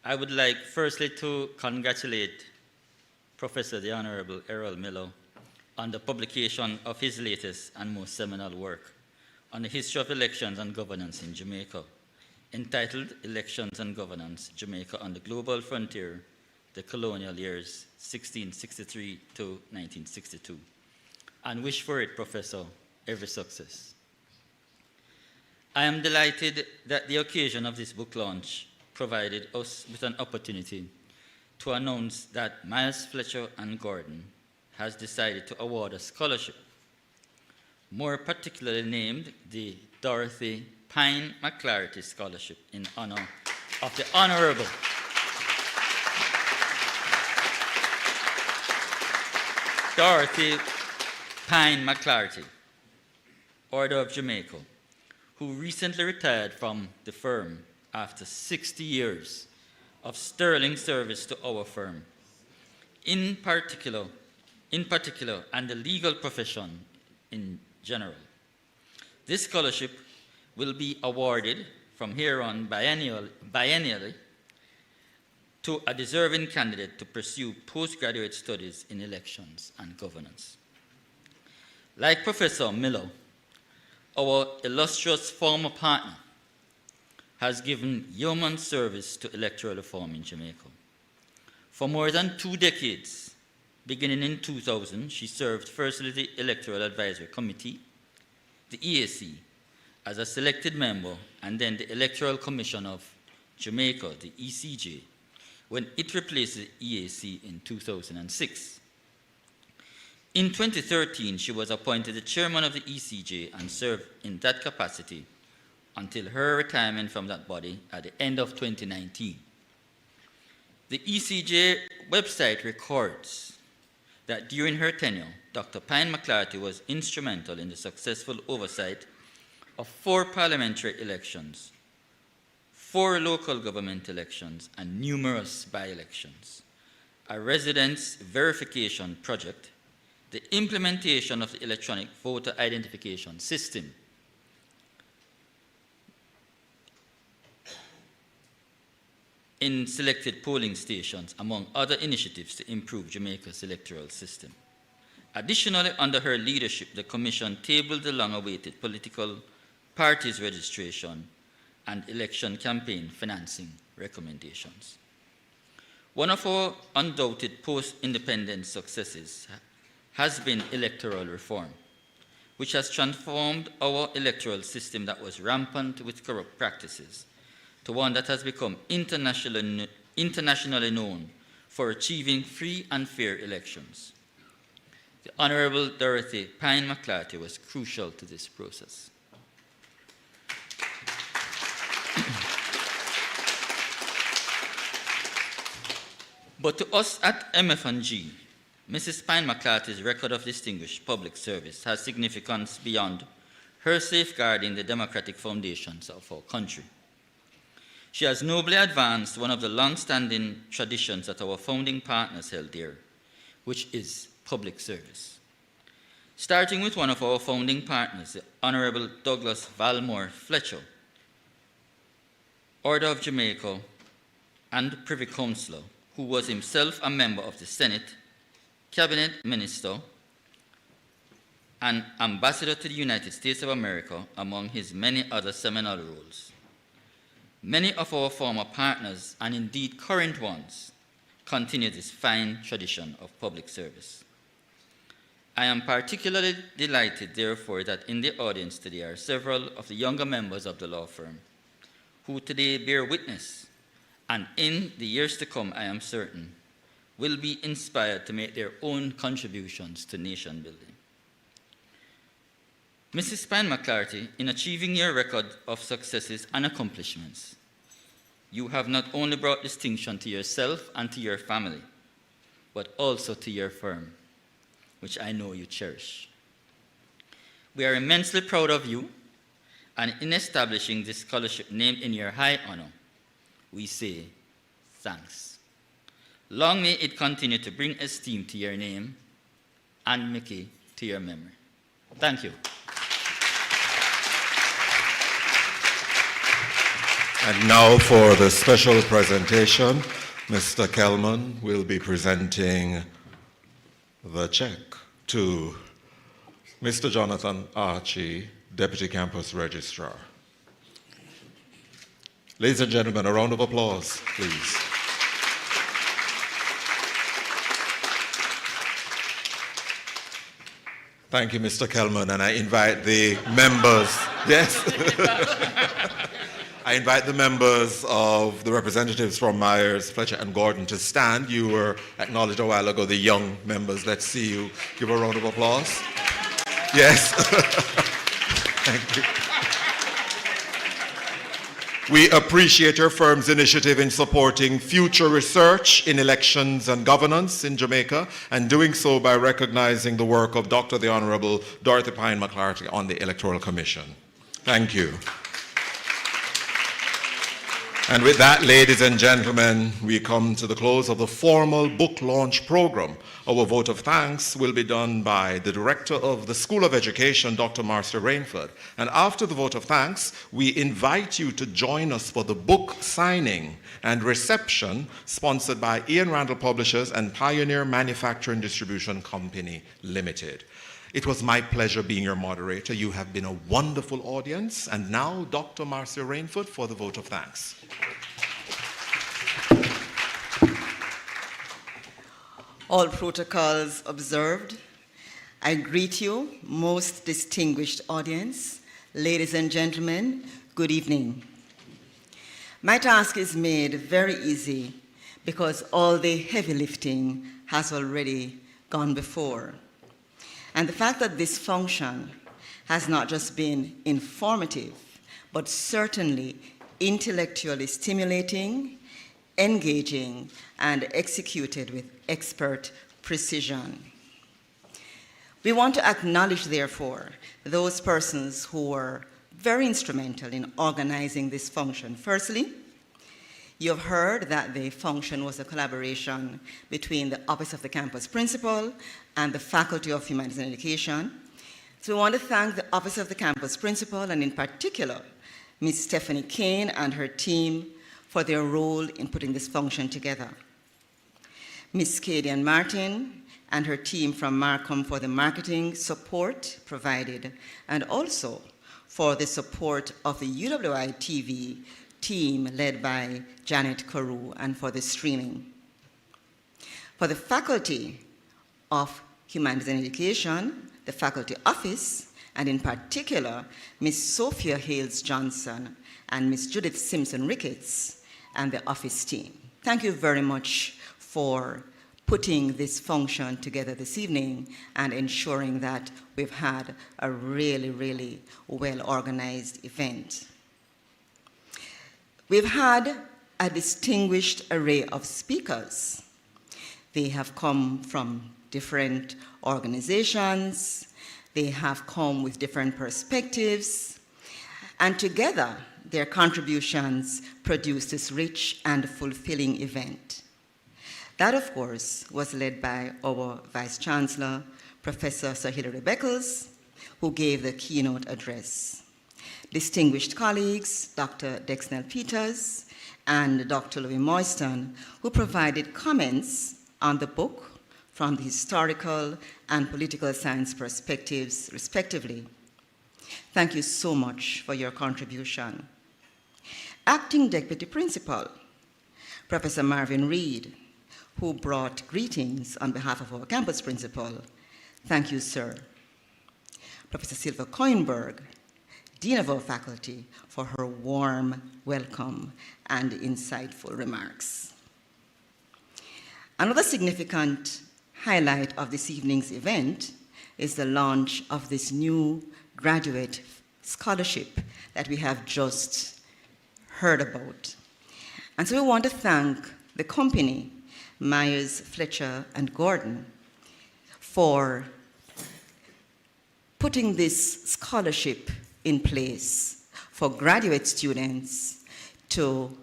I would like firstly to congratulate Professor the Honorable Errol Miller on the publication of his latest and most seminal work on the history of elections and governance in Jamaica, entitled Elections and Governance, Jamaica on the Global Frontier, the Colonial Years 1663 to 1962, and wish for it, Professor, every success. I am delighted that the occasion of this book launch provided us with an opportunity to announce that Myers, Fletcher & Gordon has decided to award a scholarship, more particularly named the Dorothy Pine McClarty Scholarship in honor of the Honorable Dorothy Pine McClarty, Order of Jamaica, who recently retired from the firm after 60 years of sterling service to our firm, in particular, and the legal profession in general. This scholarship will be awarded from here on biennially to a deserving candidate to pursue postgraduate studies in elections and governance. Like Professor Miller, our illustrious former partner has given yeoman service to electoral reform in Jamaica. For more than 2 decades, beginning in 2000, she served firstly the Electoral Advisory Committee, the EAC, as a selected member, and then the Electoral Commission of Jamaica, the ECJ, when it replaced the EAC in 2006. In 2013, she was appointed the chairman of the ECJ and served in that capacity until her retirement from that body at the end of 2019. The ECJ website records that during her tenure, Dr. Pine McClarty was instrumental in the successful oversight of 4 parliamentary elections, 4 local government elections, and numerous by-elections, a residence verification project, the implementation of the electronic voter identification system, in selected polling stations, among other initiatives to improve Jamaica's electoral system. Additionally, under her leadership, the Commission tabled the long-awaited political parties registration and election campaign financing recommendations. One of our undoubted post-independence successes has been electoral reform, which has transformed our electoral system that was rampant with corrupt practices to one that has become internationally known for achieving free and fair elections. The Honorable Dorothy Pine McClarty was crucial to this process. But to us at MF&G, Mrs. Pine McClarty's record of distinguished public service has significance beyond her safeguarding the democratic foundations of our country. She has nobly advanced one of the long-standing traditions that our founding partners held dear, which is public service. Starting with one of our founding partners, the Honorable Douglas Valmore Fletcher, Order of Jamaica and Privy Councillor, who was himself a member of the Senate, Cabinet Minister, and Ambassador to the United States of America, among his many other seminal roles. Many of our former partners, and indeed current ones, continue this fine tradition of public service. I am particularly delighted, therefore, that in the audience today are several of the younger members of the law firm who today bear witness, and in the years to come, I am certain, will be inspired to make their own contributions to nation building. Mrs. Pine McClarty, in achieving your record of successes and accomplishments, you have not only brought distinction to yourself and to your family, but also to your firm, which I know you cherish. We are immensely proud of you, and in establishing this scholarship named in your high honor, we say thanks. Long may it continue to bring esteem to your name and Mickey to your memory. Thank you. And now for the special presentation, Mr. Kelman will be presenting the check to Mr. Jonathan Archie, Deputy Campus Registrar. Ladies and gentlemen, a round of applause, please. Thank you, Mr. Kelman, and I invite the members, yes? I invite the members of the representatives from Myers, Fletcher, and Gordon to stand. You were acknowledged a while ago, the young members. Let's see you. Give a round of applause. Yes. Thank you. We appreciate your firm's initiative in supporting future research in elections and governance in Jamaica, and doing so by recognizing the work of Dr. the Honorable Dorothy Pine McClarty on the Electoral Commission. Thank you. And with that, ladies and gentlemen, we come to the close of the formal book launch program. Our vote of thanks will be done by the Director of the School of Education, Dr. Marcia Rainford. And after the vote of thanks, we invite you to join us for the book signing and reception sponsored by Ian Randall Publishers and Pioneer Manufacturing Distribution Company Limited. It was my pleasure being your moderator. You have been a wonderful audience. And now, Dr. Marcia Rainford for the vote of thanks. All protocols observed. I greet you, most distinguished audience. Ladies and gentlemen, good evening. My task is made very easy because all the heavy lifting has already gone before. And the fact that this function has not just been informative, but certainly intellectually stimulating, engaging, and executed with expert precision. We want to acknowledge, therefore, those persons who were very instrumental in organizing this function. Firstly, you have heard that the function was a collaboration between the Office of the Campus Principal and the Faculty of Humanities and Education. So we want to thank the Office of the Campus Principal, and in particular, Ms. Stephanie Kane and her team, for their role in putting this function together. Ms. Kadian Martin and her team from Markham for the marketing support provided, and also for the support of the UWI TV team led by Janet Carew and for the streaming. For the Faculty of Humanities and Education, the Faculty Office, and in particular, Ms. Sophia Hales Johnson and Ms. Judith Simpson Ricketts and the office team. Thank you very much for putting this function together this evening and ensuring that we've had a really, really well-organized event. We've had a distinguished array of speakers. They have come from different organizations, they have come with different perspectives, and together their contributions produced this rich and fulfilling event. That, of course, was led by our Vice Chancellor, Professor Sir Hilary Beckles, who gave the keynote address. Distinguished colleagues, Dr. Dexnell Peters and Dr. Louis Moyston, who provided comments on the book from the historical and political science perspectives, respectively. Thank you so much for your contribution. Acting Deputy Principal, Professor Marvin Reed, who brought greetings on behalf of our campus principal. Thank you, sir. Professor Silva Coinberg, Dean of our faculty, for her warm welcome and insightful remarks. Another significant highlight of this evening's event is the launch of this new graduate scholarship that we have just heard about. And so we want to thank the company, Myers, Fletcher, and Gordon, for putting this scholarship in place for graduate students to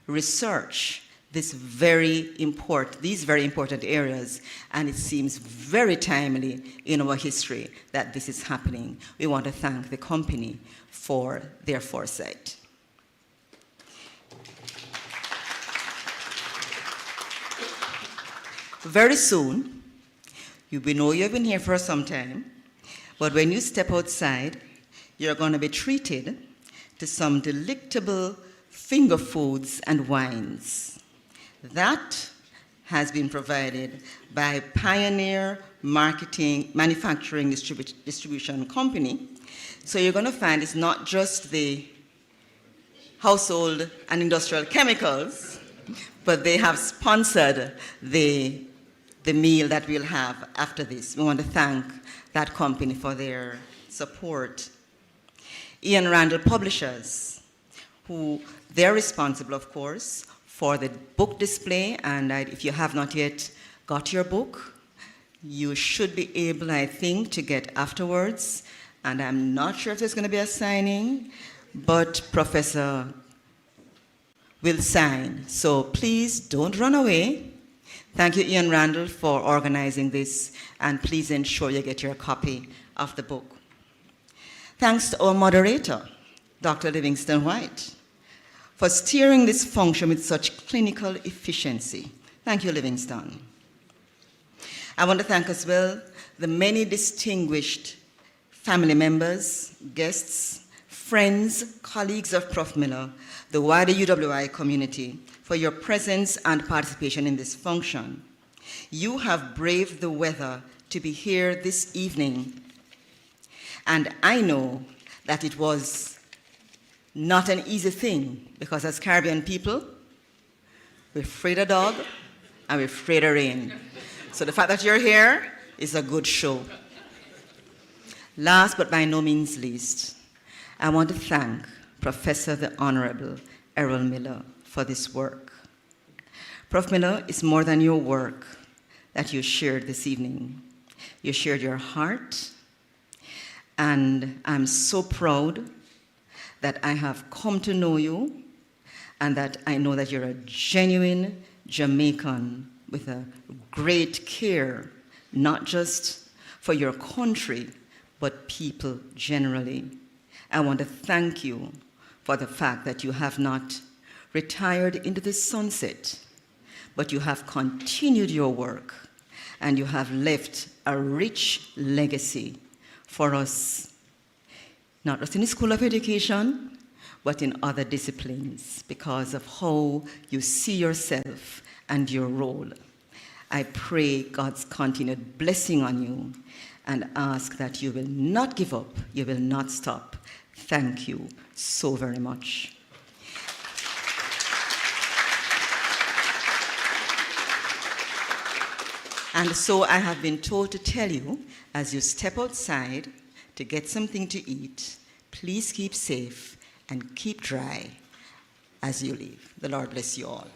research these very important areas, and it seems very timely in our history that this is happening. We want to thank the company for their foresight. Very soon, we know you've been here for some time, but when you step outside, you're going to be treated to some delectable finger foods and wines. That has been provided by Pioneer Manufacturing Distribution Company. So you're going to find it's not just the household and industrial chemicals, but they have sponsored the meal that we'll have after this. We want to thank that company for their support. Ian Randall Publishers, who they're responsible, of course, for the book display, and if you have not yet got your book, you should be able, I think, to get afterwards, and I'm not sure if there's going to be a signing, but Professor will sign, so please don't run away. Thank you, Ian Randall, for organizing this, and please ensure you get your copy of the book. Thanks to our moderator, Dr. Livingston White, for steering this function with such clinical efficiency. Thank you, Livingston. I want to thank as well the many distinguished family members, guests, friends, colleagues of Prof. Miller, the wider UWI community, for your presence and participation in this function. You have braved the weather to be here this evening, and I know that it was not an easy thing, because as Caribbean people, we're afraid of dog and we're afraid of rain. So the fact that you're here is a good show. Last but by no means least, I want to thank Professor the Honorable Errol Miller for this work. Prof. Miller, it's more than your work that you shared this evening. You shared your heart, and I'm so proud that I have come to know you, and that I know that you're a genuine Jamaican with a great care, not just for your country, but people generally. I want to thank you for the fact that you have not retired into the sunset, but you have continued your work and you have left a rich legacy for us, not just in the School of Education, but in other disciplines because of how you see yourself and your role. I pray God's continued blessing on you and ask that you will not give up, you will not stop. Thank you so very much. And so I have been told to tell you, as you step outside to get something to eat, please keep safe and keep dry as you leave. The Lord bless you all.